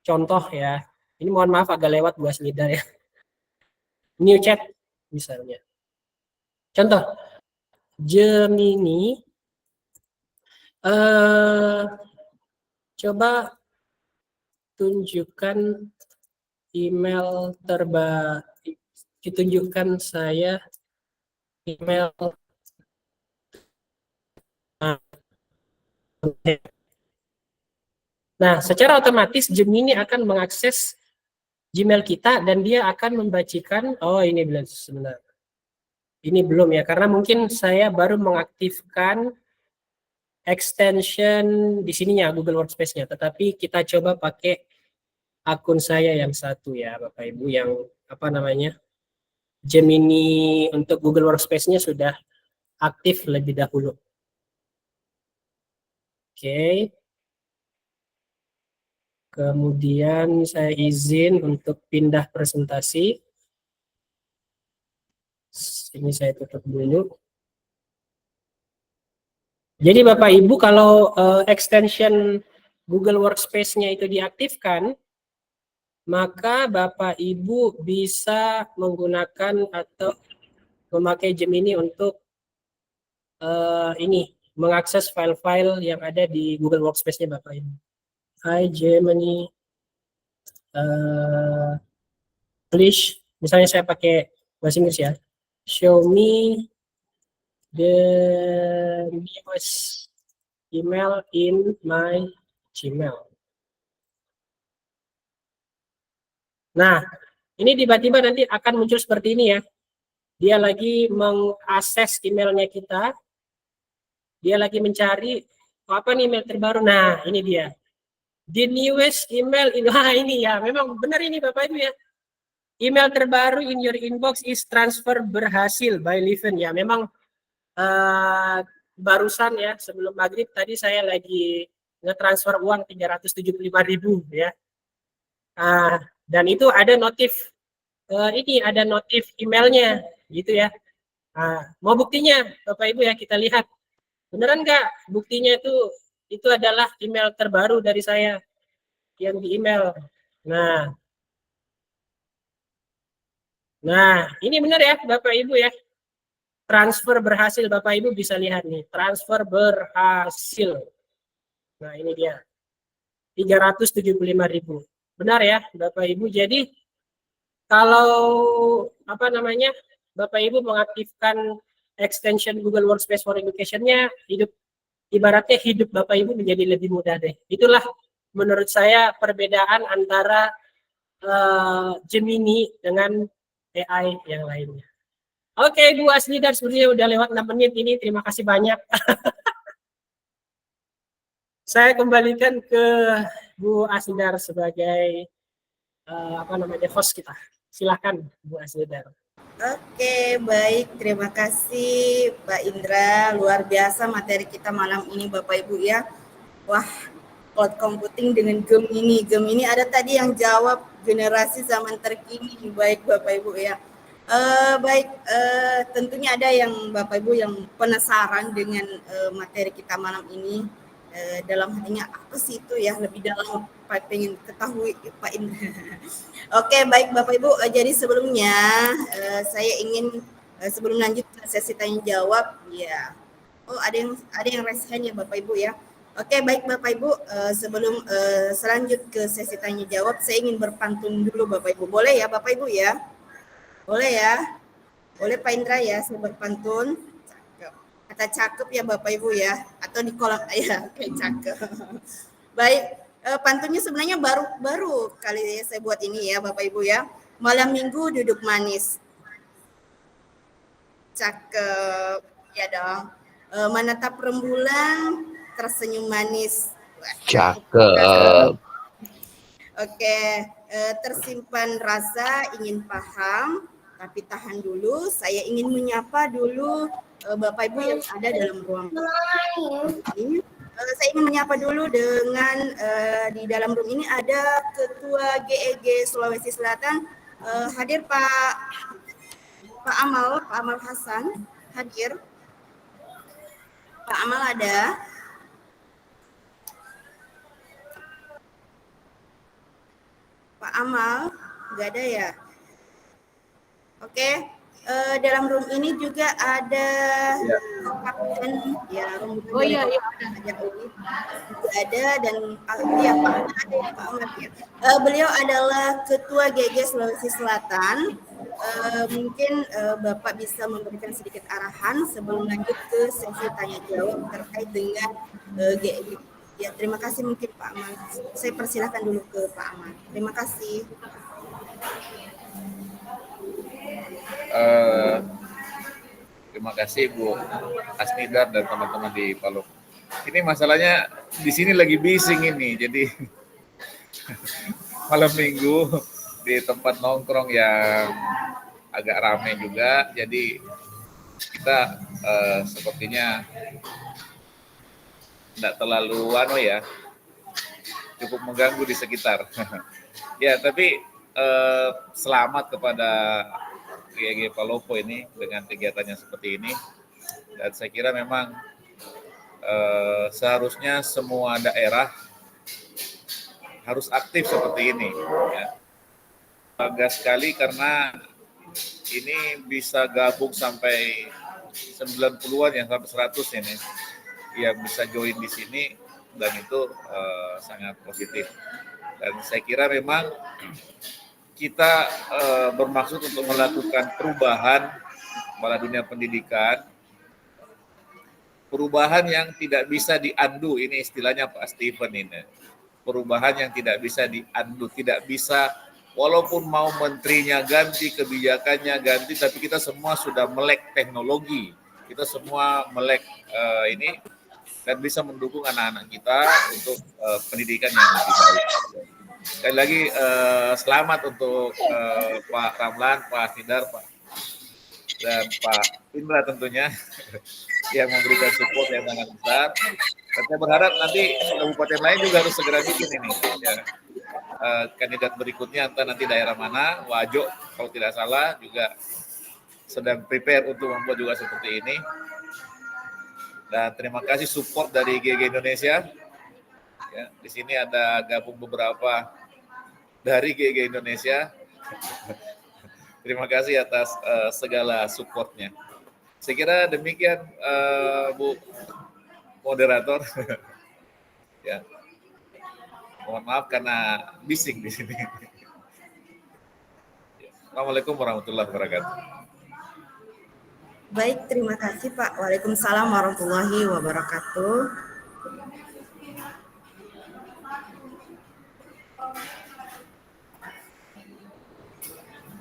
contoh ya. Ini mohon maaf agak lewat Bu Aslidar ya. New chat misalnya. Contoh, Gemini. Coba tunjukkan email terbaru. Ditunjukkan saya email. Nah, secara otomatis Gemini akan mengakses Gmail kita dan dia akan membacakan, oh ini belum sebentar. Ini belum ya, karena mungkin saya baru mengaktifkan extension di sininya Google Workspace-nya, tetapi kita coba pakai akun saya yang satu ya, Bapak Ibu, yang apa namanya? Gemini untuk Google Workspace-nya sudah aktif lebih dahulu. Oke. Kemudian saya izin untuk pindah presentasi. Ini saya tutup dulu. Jadi Bapak Ibu kalau extension Google Workspace-nya itu diaktifkan, maka Bapak Ibu bisa menggunakan atau memakai Gemini untuk ini mengakses file-file yang ada di Google Workspace-nya Bapak Ibu. Hi Gemini, please, misalnya saya pakai bahasa Inggris ya, show me the newest email in my Gmail. Nah, ini tiba-tiba nanti akan muncul seperti ini ya. Dia lagi mengakses emailnya kita. Dia lagi mencari apa nih email terbaru. Nah, ini dia. The newest email in ini ya. Memang benar ini Bapak Ibu ya. Email terbaru in your inbox is transfer berhasil by Leven ya. Memang barusan ya sebelum maghrib tadi saya lagi nge-transfer uang 375.000 ya. Dan itu ada notif ini ada notif emailnya gitu ya. Mau buktinya Bapak Ibu ya, kita lihat beneran nggak buktinya itu adalah email terbaru dari saya yang di email. Nah ini benar ya Bapak Ibu ya, transfer berhasil. Bapak Ibu bisa lihat nih, transfer berhasil. Nah ini dia 375.000. Benar ya Bapak Ibu. Jadi kalau apa namanya Bapak Ibu mengaktifkan extension Google Workspace for Education-nya, ibaratnya hidup Bapak Ibu menjadi lebih mudah deh. Itulah menurut saya perbedaan antara Gemini dengan AI yang lainnya. Oke, Bu Aslidar, sebenarnya udah lewat 6 menit ini. Terima kasih banyak. Saya kembalikan ke Bu Aslidar sebagai host kita. Silakan Bu Aslidar. Oke, baik. Terima kasih Pak Indra. Luar biasa materi kita malam ini Bapak Ibu ya. Wah, cloud computing dengan Gemini. Gemini ada tadi yang jawab generasi zaman terkini. Baik Bapak Ibu ya. Tentunya ada yang Bapak Ibu yang penasaran dengan materi kita malam ini. dalam hatinya apa sih itu ya, lebih dalam Pak pengen ketahui Pak Indra. Oke, baik Bapak Ibu, jadi sebelumnya saya ingin sebelum lanjut ke sesi tanya jawab ya. Oh, ada yang raise hand ya Bapak Ibu ya. Oke, baik Bapak Ibu, sebelum selanjut ke sesi tanya jawab, saya ingin berpantun dulu Bapak Ibu. Boleh ya Bapak Ibu ya? Boleh ya? Boleh Pak Indra ya, saya berpantun. Cakep. Kata cakep ya Bapak Ibu ya, atau di kolom ya, kayak cakep. Baik, pantunnya sebenarnya baru kali saya buat ini ya Bapak Ibu ya. Malam minggu duduk manis. Cakep, ya dong. Menatap rembulan, tersenyum manis. Wah, Cakep. Oke, tersimpan rasa ingin paham, tapi tahan dulu. Saya ingin menyapa dulu Bapak Ibu yang ada dalam ruang ini. Saya ingin menyapa dulu dengan di dalam room ini ada Ketua GEG Sulawesi Selatan. Hadir Pak Amal Hasan hadir. Pak Amal ada. Pak Amal nggak ada ya? Oke, dalam room ini juga ada Kapten ya, Oh iya, iya. ada dan ya Pak Ahmad ya. Beliau adalah Ketua GG Sulawesi Selatan. Mungkin Bapak bisa memberikan sedikit arahan sebelum lanjut ke sesi tanya jawab terkait dengan GG. Ya, terima kasih mungkin Pak Ahmad. Saya persilakan dulu ke Pak Ahmad. Terima kasih. Terima kasih Bu Asnidar dan teman-teman di Palu. Ini masalahnya di sini lagi bising ini, jadi malam minggu di tempat nongkrong yang agak ramai juga, jadi kita sepertinya tidak terlalu cukup mengganggu di sekitar. Ya, tapi selamat kepada GEG Palopo ini dengan kegiatannya seperti ini, dan saya kira memang seharusnya semua daerah harus aktif seperti ini ya. Bangga sekali karena ini bisa gabung sampai 90-an ya, sampai 100 ini yang bisa join di sini, dan itu sangat positif. Dan saya kira memang kita bermaksud untuk melakukan perubahan pada dunia pendidikan, perubahan yang tidak bisa diandu, ini istilahnya Pak Steven ini, perubahan yang tidak bisa diandu, tidak bisa, walaupun mau menterinya ganti, kebijakannya ganti, tapi kita semua sudah melek teknologi, kita semua melek ini, dan bisa mendukung anak-anak kita untuk pendidikan yang lebih baik. Sekali lagi selamat untuk Pak Ramlan, Pak Asnidar, Pak dan Pak Indra tentunya yang memberikan support yang sangat besar. Dan saya berharap nanti kabupaten lain juga harus segera bikin ini. Ya. Kandidat berikutnya entah nanti daerah mana, Wajo kalau tidak salah juga sedang prepare untuk membuat juga seperti ini. Dan terima kasih support dari GEG Indonesia. Ya, di sini ada gabung beberapa dari GEG Indonesia. Terima kasih atas segala supportnya. Saya kira demikian Bu moderator. Ya, mohon maaf karena bising di sini. Assalamualaikum warahmatullahi wabarakatuh. Baik, terima kasih Pak. Waalaikumsalam warahmatullahi wabarakatuh.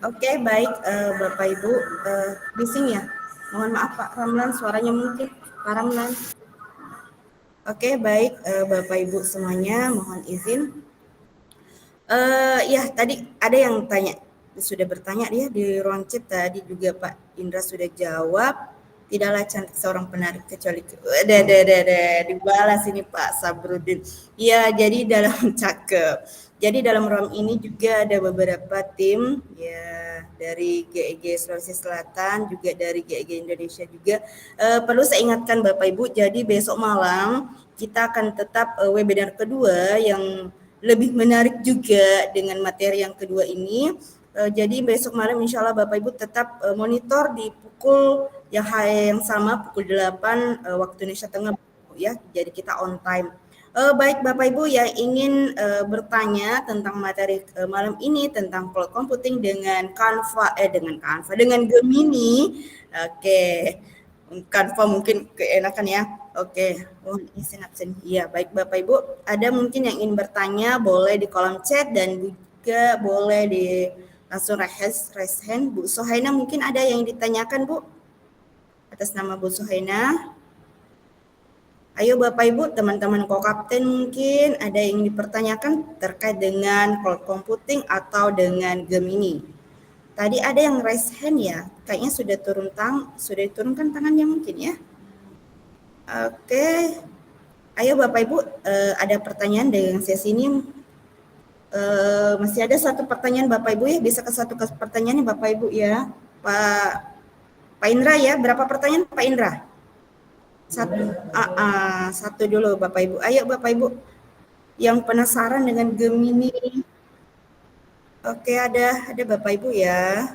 Oke, baik Bapak Ibu, bising ya? Mohon maaf Pak Ramlan, suaranya mungkin Pak Ramlan. Oke, baik Bapak Ibu semuanya, mohon izin. Ya, tadi ada yang sudah bertanya dia di ruang chat tadi juga Pak Indra sudah jawab. Tidaklah cantik seorang penari kecuali dibalas ini Pak Sabrudin. Ya, jadi dalam cakep. Jadi dalam ruang ini juga ada beberapa tim ya dari GEG Sulawesi Selatan, juga dari GEG Indonesia juga. Perlu saya ingatkan Bapak Ibu, jadi besok malam kita akan tetap webinar kedua yang lebih menarik juga dengan materi yang kedua ini. Jadi besok malam insya Allah Bapak Ibu tetap monitor di pukul yang sama, pukul 8 waktu Indonesia Tengah ya. Jadi kita on time. Baik Bapak Ibu yang ingin bertanya tentang materi malam ini tentang cloud computing dengan dengan Gemini. Oke. Canva mungkin keenakan ya. Oke. Oh, izin absen. Iya, baik Bapak Ibu. Ada mungkin yang ingin bertanya boleh di kolom chat dan juga boleh di langsung raise hand. Bu Sohaina mungkin ada yang ditanyakan Bu? Atas nama Bu Sohaina. Ayo Bapak Ibu, teman-teman co-kapten mungkin ada yang dipertanyakan terkait dengan cloud computing atau dengan Gemini. Tadi ada yang raise hand ya, kayaknya sudah diturunkan tangannya mungkin ya. Oke, ayo Bapak Ibu, ada pertanyaan dengan sesi ini. Masih ada satu pertanyaan Bapak Ibu ya, bisa ke satu pertanyaan nih Bapak Ibu ya. Pak Indra ya, berapa pertanyaan Pak Indra? Satu dulu Bapak Ibu. Ayo Bapak Ibu yang penasaran dengan Gemini. Oke, ada Bapak Ibu ya.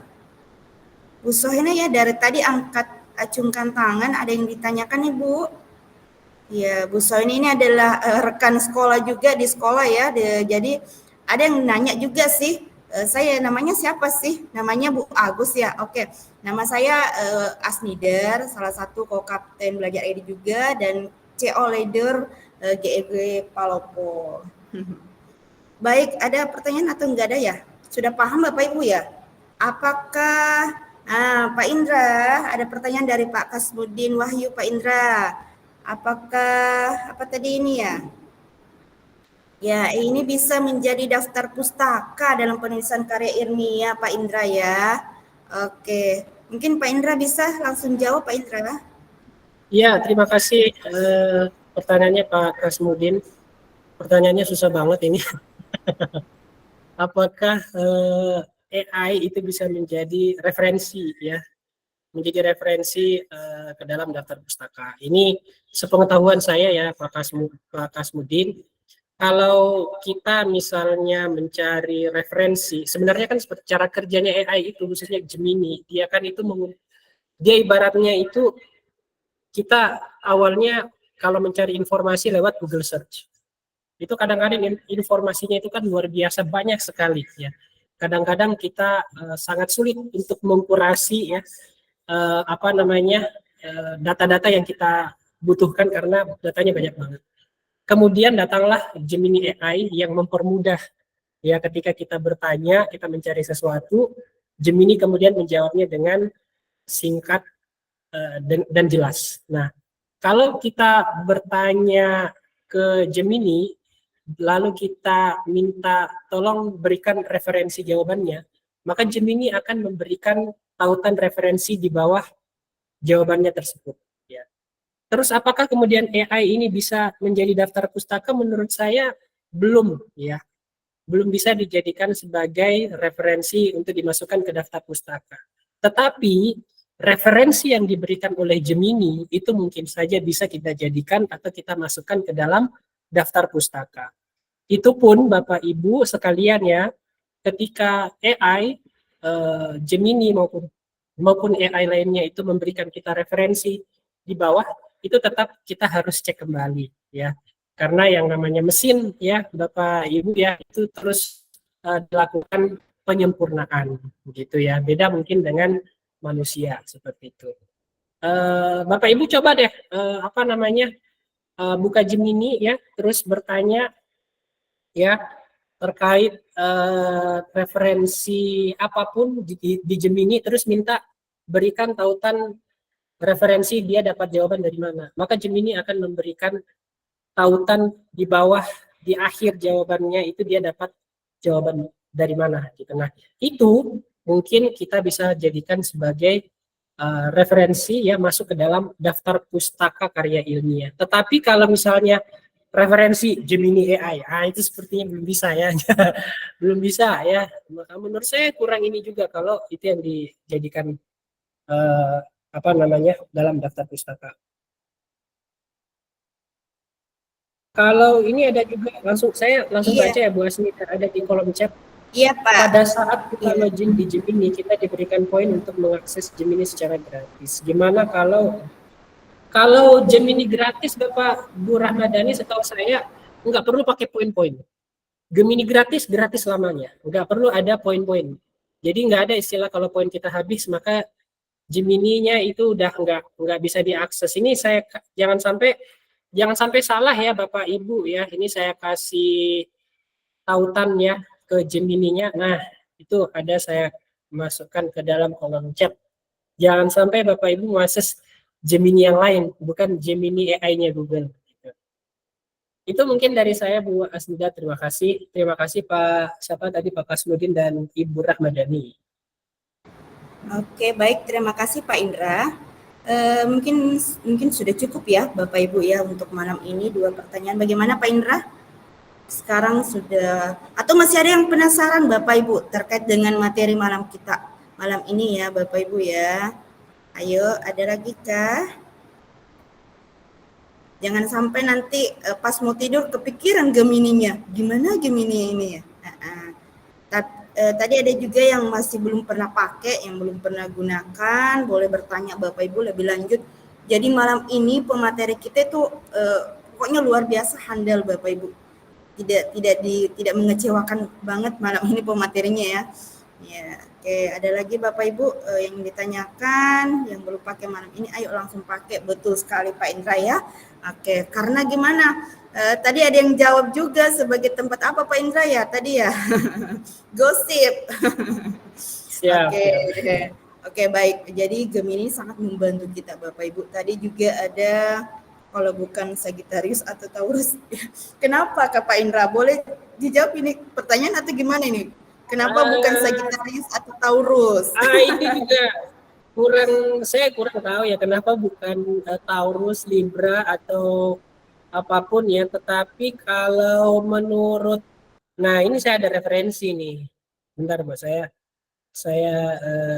Bu Sohina ya, dari tadi acungkan tangan, ada yang ditanyakan nih Bu. Ya, Bu Sohina ini adalah rekan sekolah juga di sekolah ya. Jadi ada yang nanya juga sih. Saya namanya siapa sih? Namanya Bu Agus ya. Oke. Nama saya Asnidar, salah satu co-kapten belajar ID juga dan CO leader GEG Palopo. Baik, ada pertanyaan atau enggak ada ya? Sudah paham Bapak Ibu ya? Apakah Pak Indra, ada pertanyaan dari Pak Kasmudin Wahyu Pak Indra. Apakah apa tadi ini ya? Ya, ini bisa menjadi daftar pustaka dalam penulisan karya ilmiah Pak Indra ya. Oke, mungkin Pak Indra bisa langsung jawab Pak Indra. Ya, terima kasih pertanyaannya Pak Kasmudin. Pertanyaannya susah banget ini. Apakah AI itu bisa menjadi referensi ya? Menjadi referensi ke dalam daftar pustaka. Ini sepengetahuan saya ya Pak Kasmudin. Kalau kita misalnya mencari referensi, sebenarnya kan seperti cara kerjanya AI itu, khususnya Gemini, dia ibaratnya itu kita awalnya kalau mencari informasi lewat Google Search, itu kadang-kadang informasinya itu kan luar biasa banyak sekali ya. Kadang-kadang kita sangat sulit untuk mengkurasi ya data-data yang kita butuhkan karena datanya banyak banget. Kemudian datanglah Gemini AI yang mempermudah ya ketika kita bertanya, kita mencari sesuatu, Gemini kemudian menjawabnya dengan singkat dan jelas. Nah, kalau kita bertanya ke Gemini, lalu kita minta tolong berikan referensi jawabannya, maka Gemini akan memberikan tautan referensi di bawah jawabannya tersebut. Terus apakah kemudian AI ini bisa menjadi daftar pustaka? Menurut saya belum ya. Belum bisa dijadikan sebagai referensi untuk dimasukkan ke daftar pustaka. Tetapi referensi yang diberikan oleh Gemini itu mungkin saja bisa kita jadikan atau kita masukkan ke dalam daftar pustaka. Itu pun Bapak Ibu sekalian ya, ketika AI Gemini maupun AI lainnya itu memberikan kita referensi di bawah, itu tetap kita harus cek kembali ya, karena yang namanya mesin ya Bapak Ibu ya itu terus dilakukan penyempurnaan gitu ya, beda mungkin dengan manusia seperti itu. Bapak Ibu coba deh buka Gemini ya, terus bertanya ya terkait referensi apapun di Gemini, terus minta berikan tautan referensi dia dapat jawaban dari mana. Maka Gemini akan memberikan tautan di bawah, di akhir jawabannya itu dia dapat jawaban dari mana gitu. Nah, itu mungkin kita bisa jadikan sebagai referensi ya, masuk ke dalam daftar pustaka karya ilmiah. Tetapi kalau misalnya referensi Gemini AI, itu sepertinya belum bisa ya. Belum bisa ya. Maka menurut saya kurang ini juga kalau itu yang dijadikan dalam daftar pustaka. Kalau ini ada juga saya langsung Iya. baca ya Bu Asmita, ada di kolom chat. Iya Pak. Pada saat kita Iya. login di Gemini, kita diberikan poin untuk mengakses Gemini secara gratis. Gimana kalau Gemini gratis, Bapak Bu Rahmadani, setahu saya nggak perlu pakai poin-poin. Gemini gratis selamanya, nggak perlu ada poin-poin. Jadi nggak ada istilah kalau poin kita habis maka Gemini-nya itu udah nggak bisa diakses. Ini saya jangan sampai salah ya Bapak Ibu ya. Ini saya kasih tautan ya ke Gemini-nya. Nah, itu ada saya masukkan ke dalam kolom chat. Jangan sampai Bapak Ibu mengakses Gemini yang lain, bukan Gemini AI-nya Google. Itu mungkin dari saya Bu Asnida, terima kasih. Terima kasih Pak Kasmudin dan Ibu Rahmadani. Oke, baik, terima kasih Pak Indra. Mungkin sudah cukup ya Bapak Ibu ya untuk malam ini 2 pertanyaan. Bagaimana Pak Indra? Sekarang sudah, atau masih ada yang penasaran Bapak Ibu terkait dengan materi malam kita malam ini ya Bapak Ibu ya. Ayo, ada lagi kah? Jangan sampai nanti pas mau tidur kepikiran Gemininya. Gimana Gemini ini ya? Tadi ada juga yang masih belum pernah pakai, yang belum pernah gunakan, boleh bertanya Bapak Ibu lebih lanjut. Jadi malam ini pemateri kita itu pokoknya luar biasa handal Bapak Ibu. Tidak mengecewakan banget malam ini pematerinya ya. Ya, oke, ada lagi Bapak Ibu yang ditanyakan, yang belum pakai malam ini, ayo langsung pakai. Betul sekali Pak Indra ya. Oke, karena gimana? Tadi ada yang jawab juga sebagai tempat apa Pak Indra ya tadi ya? Gosip. Siap. Oke, baik. Jadi Gemini sangat membantu kita Bapak Ibu. Tadi juga ada kalau bukan Sagittarius atau Taurus. Kenapa Pak Indra? Boleh dijawab ini pertanyaan atau gimana ini? Kenapa bukan Sagittarius atau Taurus? Ini juga saya kurang tahu ya kenapa bukan Taurus, Libra atau apapun ya. Tetapi kalau menurut, nah ini saya ada referensi nih. Bentar Bu, saya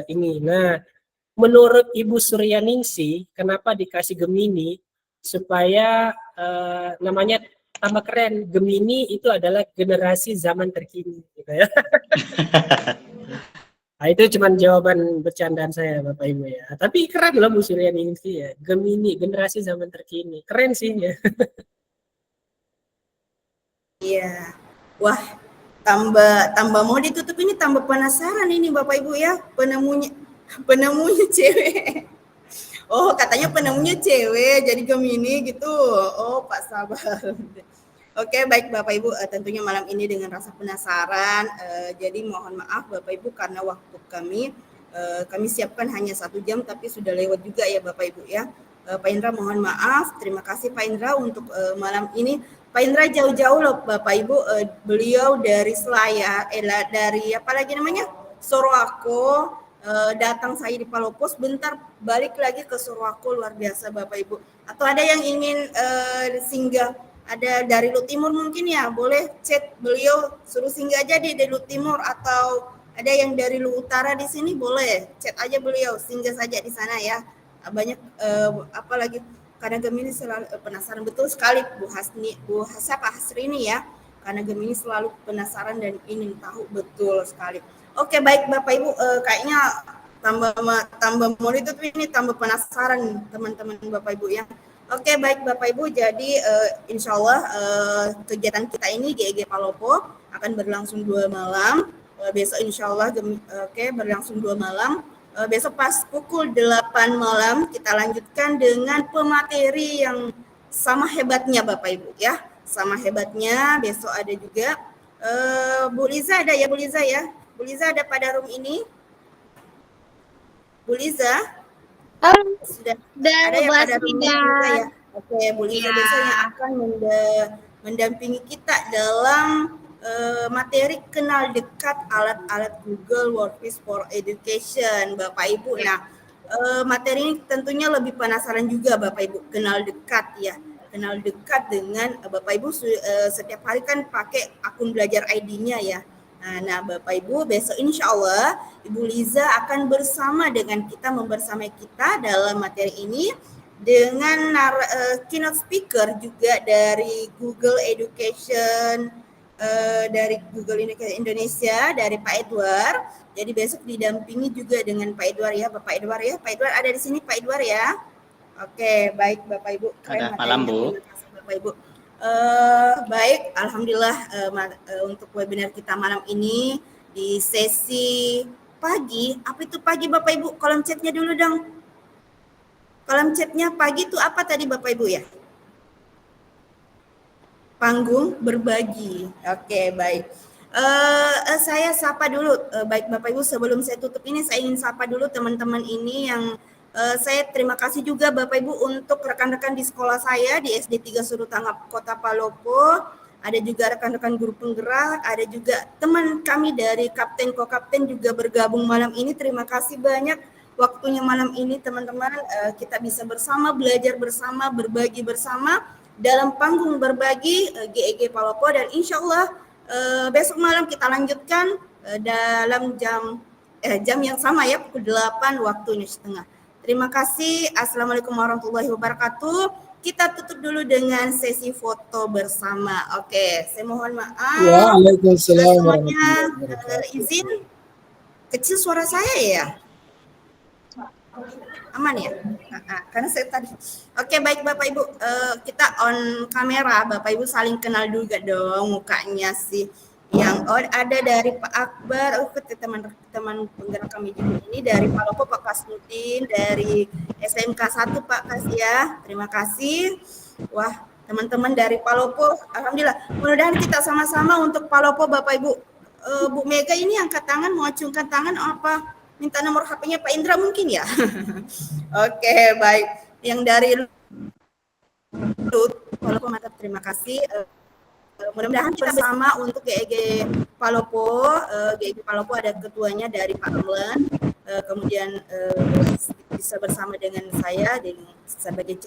ini. Nah, menurut Ibu Suryaningsih, kenapa dikasih Gemini supaya namanya tambah keren. Gemini itu adalah generasi zaman terkini gitu ya. Nah, itu cuma jawaban bercandaan saya Bapak Ibu ya. Tapi keren loh Bu Suryaningsih ya. Gemini generasi zaman terkini. Keren sih ya. Iya. Wah, tambah mau ditutup ini tambah penasaran ini Bapak Ibu ya. Penemunya cewek. Oh, katanya penemunya cewek, jadi Gemini gitu. Oh, Pak sabar. Oke, baik Bapak Ibu, tentunya malam ini dengan rasa penasaran. Jadi mohon maaf Bapak Ibu karena waktu kami siapkan hanya 1 jam, tapi sudah lewat juga ya Bapak Ibu ya. Pak Indra mohon maaf. Terima kasih Pak Indra untuk malam ini. Pak Indra jauh-jauh loh Bapak Ibu. Beliau dari Selayar, dari apa lagi namanya? Sorowako. Datang saya di Palopo, bentar balik lagi ke Sorowako, luar biasa Bapak Ibu. Atau ada yang ingin singgah, ada dari Lut Timur mungkin ya, boleh chat beliau suruh singgah aja di Lut Timur, atau ada yang dari Lut Utara di sini boleh chat aja beliau, singgah saja di sana ya. Banyak apalagi karena Gemini selalu penasaran, betul sekali Bu Hasrini ya, karena Gemini selalu penasaran dan ingin tahu, betul sekali. Oke, baik Bapak Ibu, kayaknya tambah mau itu ini tambah penasaran teman-teman Bapak Ibu ya. Oke, baik Bapak Ibu, jadi insya Allah kegiatan kita ini GEG Palopo akan berlangsung 2 malam. Besok insya Allah berlangsung 2 malam. Besok pas pukul 8 malam kita lanjutkan dengan pemateri yang sama hebatnya Bapak Ibu ya. Sama hebatnya, besok ada juga Bu Liza ada ya Bu Liza ya. Bu Liza ada pada room ini? Bu Liza? Sudah ada ya pada room ini ya? Oke, Bu Liza biasanya akan mendampingi kita dalam materi kenal dekat alat-alat Google Workspace for Education, Bapak Ibu. Nah, materi ini tentunya lebih penasaran juga Bapak Ibu, kenal dekat ya. Kenal dekat dengan Bapak Ibu setiap hari kan pakai akun belajar ID-nya ya. Nah, Bapak Ibu, besok insya Allah Ibu Liza akan bersama dengan kita, membersamai kita dalam materi ini dengan keynote speaker juga dari Google Education, dari Google Indonesia, dari Pak Edward. Jadi besok didampingi juga dengan Pak Edward ya, Bapak Edward ya. Pak Edward ada di sini, Pak Edward ya. Oke, baik Bapak Ibu. Ada malam Bu. Terima kasih Bapak Ibu. Baik, alhamdulillah untuk webinar kita malam ini di sesi pagi. Apa itu pagi Bapak Ibu? Kolom chatnya dulu dong. Kolom chatnya pagi itu apa tadi Bapak Ibu ya? Panggung berbagi. Oke, baik. Saya sapa dulu, baik Bapak Ibu, sebelum saya tutup ini saya ingin sapa dulu teman-teman ini yang saya terima kasih juga Bapak Ibu untuk rekan-rekan di sekolah saya di SD 3 Surutangap Kota Palopo, ada juga rekan-rekan guru penggerak, ada juga teman kami dari Kapten Ko-Kapten juga bergabung malam ini. Terima kasih banyak waktunya malam ini teman-teman, kita bisa bersama, belajar bersama, berbagi bersama dalam panggung berbagi GEG Palopo, dan insya Allah besok malam kita lanjutkan dalam jam yang sama ya, pukul 8 waktu Indonesia Tengah. Terima kasih. Assalamualaikum warahmatullahi wabarakatuh. Kita tutup dulu dengan sesi foto bersama. Oke, saya mohon maaf. Waalaikumsalam Semuanya warahmatullahi wabarakatuh. izin kecil suara saya ya. Aman ya? Karena saya tadi. Oke, baik Bapak Ibu, kita on kamera. Bapak Ibu saling kenal juga dong mukanya sih. Yang ada dari Pak Akbar, teman-teman penggerak kami juga ini dari Palopo Pak Kasnudin, dari SMK 1 Pak Kasya, terima kasih. Wah, teman-teman dari Palopo, alhamdulillah. Mudah-mudahan kita sama-sama untuk Palopo Bapak Ibu. Bu Mega ini angkat tangan, mau acungkan tangan apa? Minta nomor HP-nya Pak Indra mungkin ya? Oke, baik. Yang dari Lut, Palopo mantap, terima kasih. Mudah-mudahan kita sama untuk GEG Palopo. GEG Palopo ada ketuanya dari Pak Amlan, kemudian bisa bersama dengan saya sebagai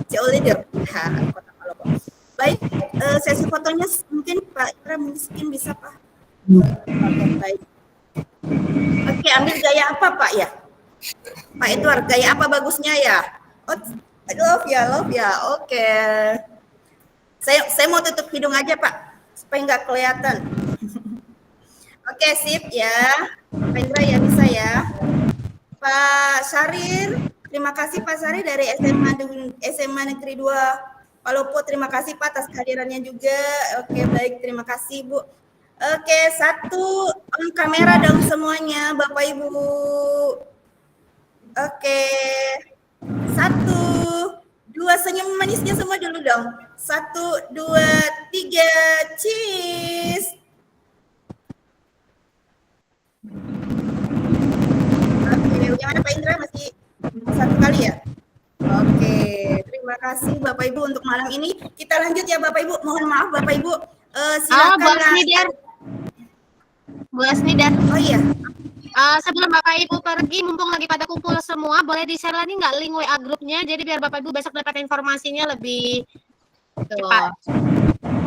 CO leader Kota Palopo. Baik, sesi fotonya mungkin Pak Indra mungkin bisa Pak. Oke, baik. Oke, ambil gaya apa Pak ya? Pak Edward, gaya apa bagusnya ya? Oh, love ya. Oke. Saya mau tutup hidung aja Pak, supaya nggak kelihatan. Oke, sip ya. Pak Indra ya, bisa ya. Pak Syahrir, terima kasih Pak Syahrir dari SMA Negeri 2 Palopo. Terima kasih Pak atas kehadirannya juga. Oke, baik, terima kasih Bu. Oke, satu on kamera dong semuanya Bapak Ibu. Oke, 1, 2, senyum manisnya semua dulu dong. 1, 2, 3, cheese. Oke, bagaimana Pak Indra, masih satu kali ya? Oke, terima kasih Bapak Ibu untuk malam ini. Kita lanjut ya Bapak Ibu. Mohon maaf Bapak Ibu. Silakan. Bu Asnidar. Oh iya. Sebelum Bapak Ibu pergi, mumpung lagi pada kumpul semua, boleh di-share lagi nggak link WA grupnya? Jadi biar Bapak Ibu besok dapat informasinya lebih cepat.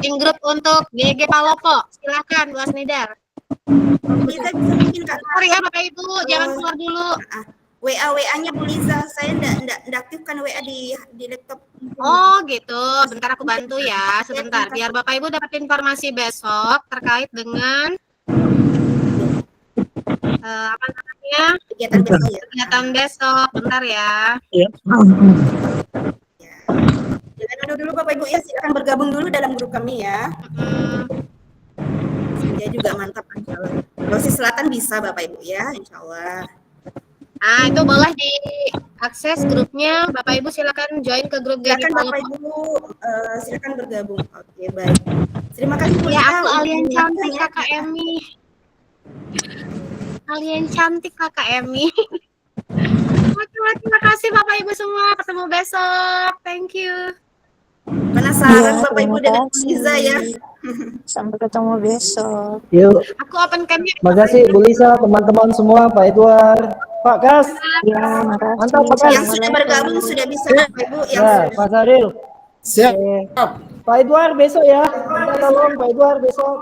Link grup untuk GEG Palopo. Silahkan Bu Asnidar. Bisa mungkin Kak. Sorry ya Bapak Ibu, jangan keluar dulu. WA-nya Bu Liza, saya enggak aktifkan WA di laptop. Oh gitu, sebentar aku bantu ya, sebentar. Biar Bapak Ibu dapat informasi besok terkait dengan apa namanya? Kegiatan besok ya. Kegiatan besok, bentar ya. Jangan dulu Bapak Ibu ya, silakan bergabung dulu dalam grup kami ya. Dia juga mantap insyaallah. Sulawesi Selatan bisa Bapak Ibu ya, insyaallah. Nah, itu boleh diakses grupnya. Bapak Ibu silakan join ke grup GEG Silakan Bapak Ibu silakan bergabung. Oke, baik. Terima kasih Bu. Ya, aku alien cantik Kakak Emi. Alien cantik Kakak Emi. Terima kasih Bapak Ibu semua. Ketemu besok. Thank you. Penasaran Bapak Ibu dengan Bu Liza ya. Sampai ketemu besok. Yuk. Aku open cam-nya. Makasih Bu Lisa, teman-teman semua, Pak Edward, Pak Kas. Ya, makasih. Mantap Pak Kas. Yang sudah bergabung sudah bisa Bapak Ibu yang Nah, sudah. Pak Saril. Siap. Pak Edward besok ya. Minta tolong Pak Edward besok.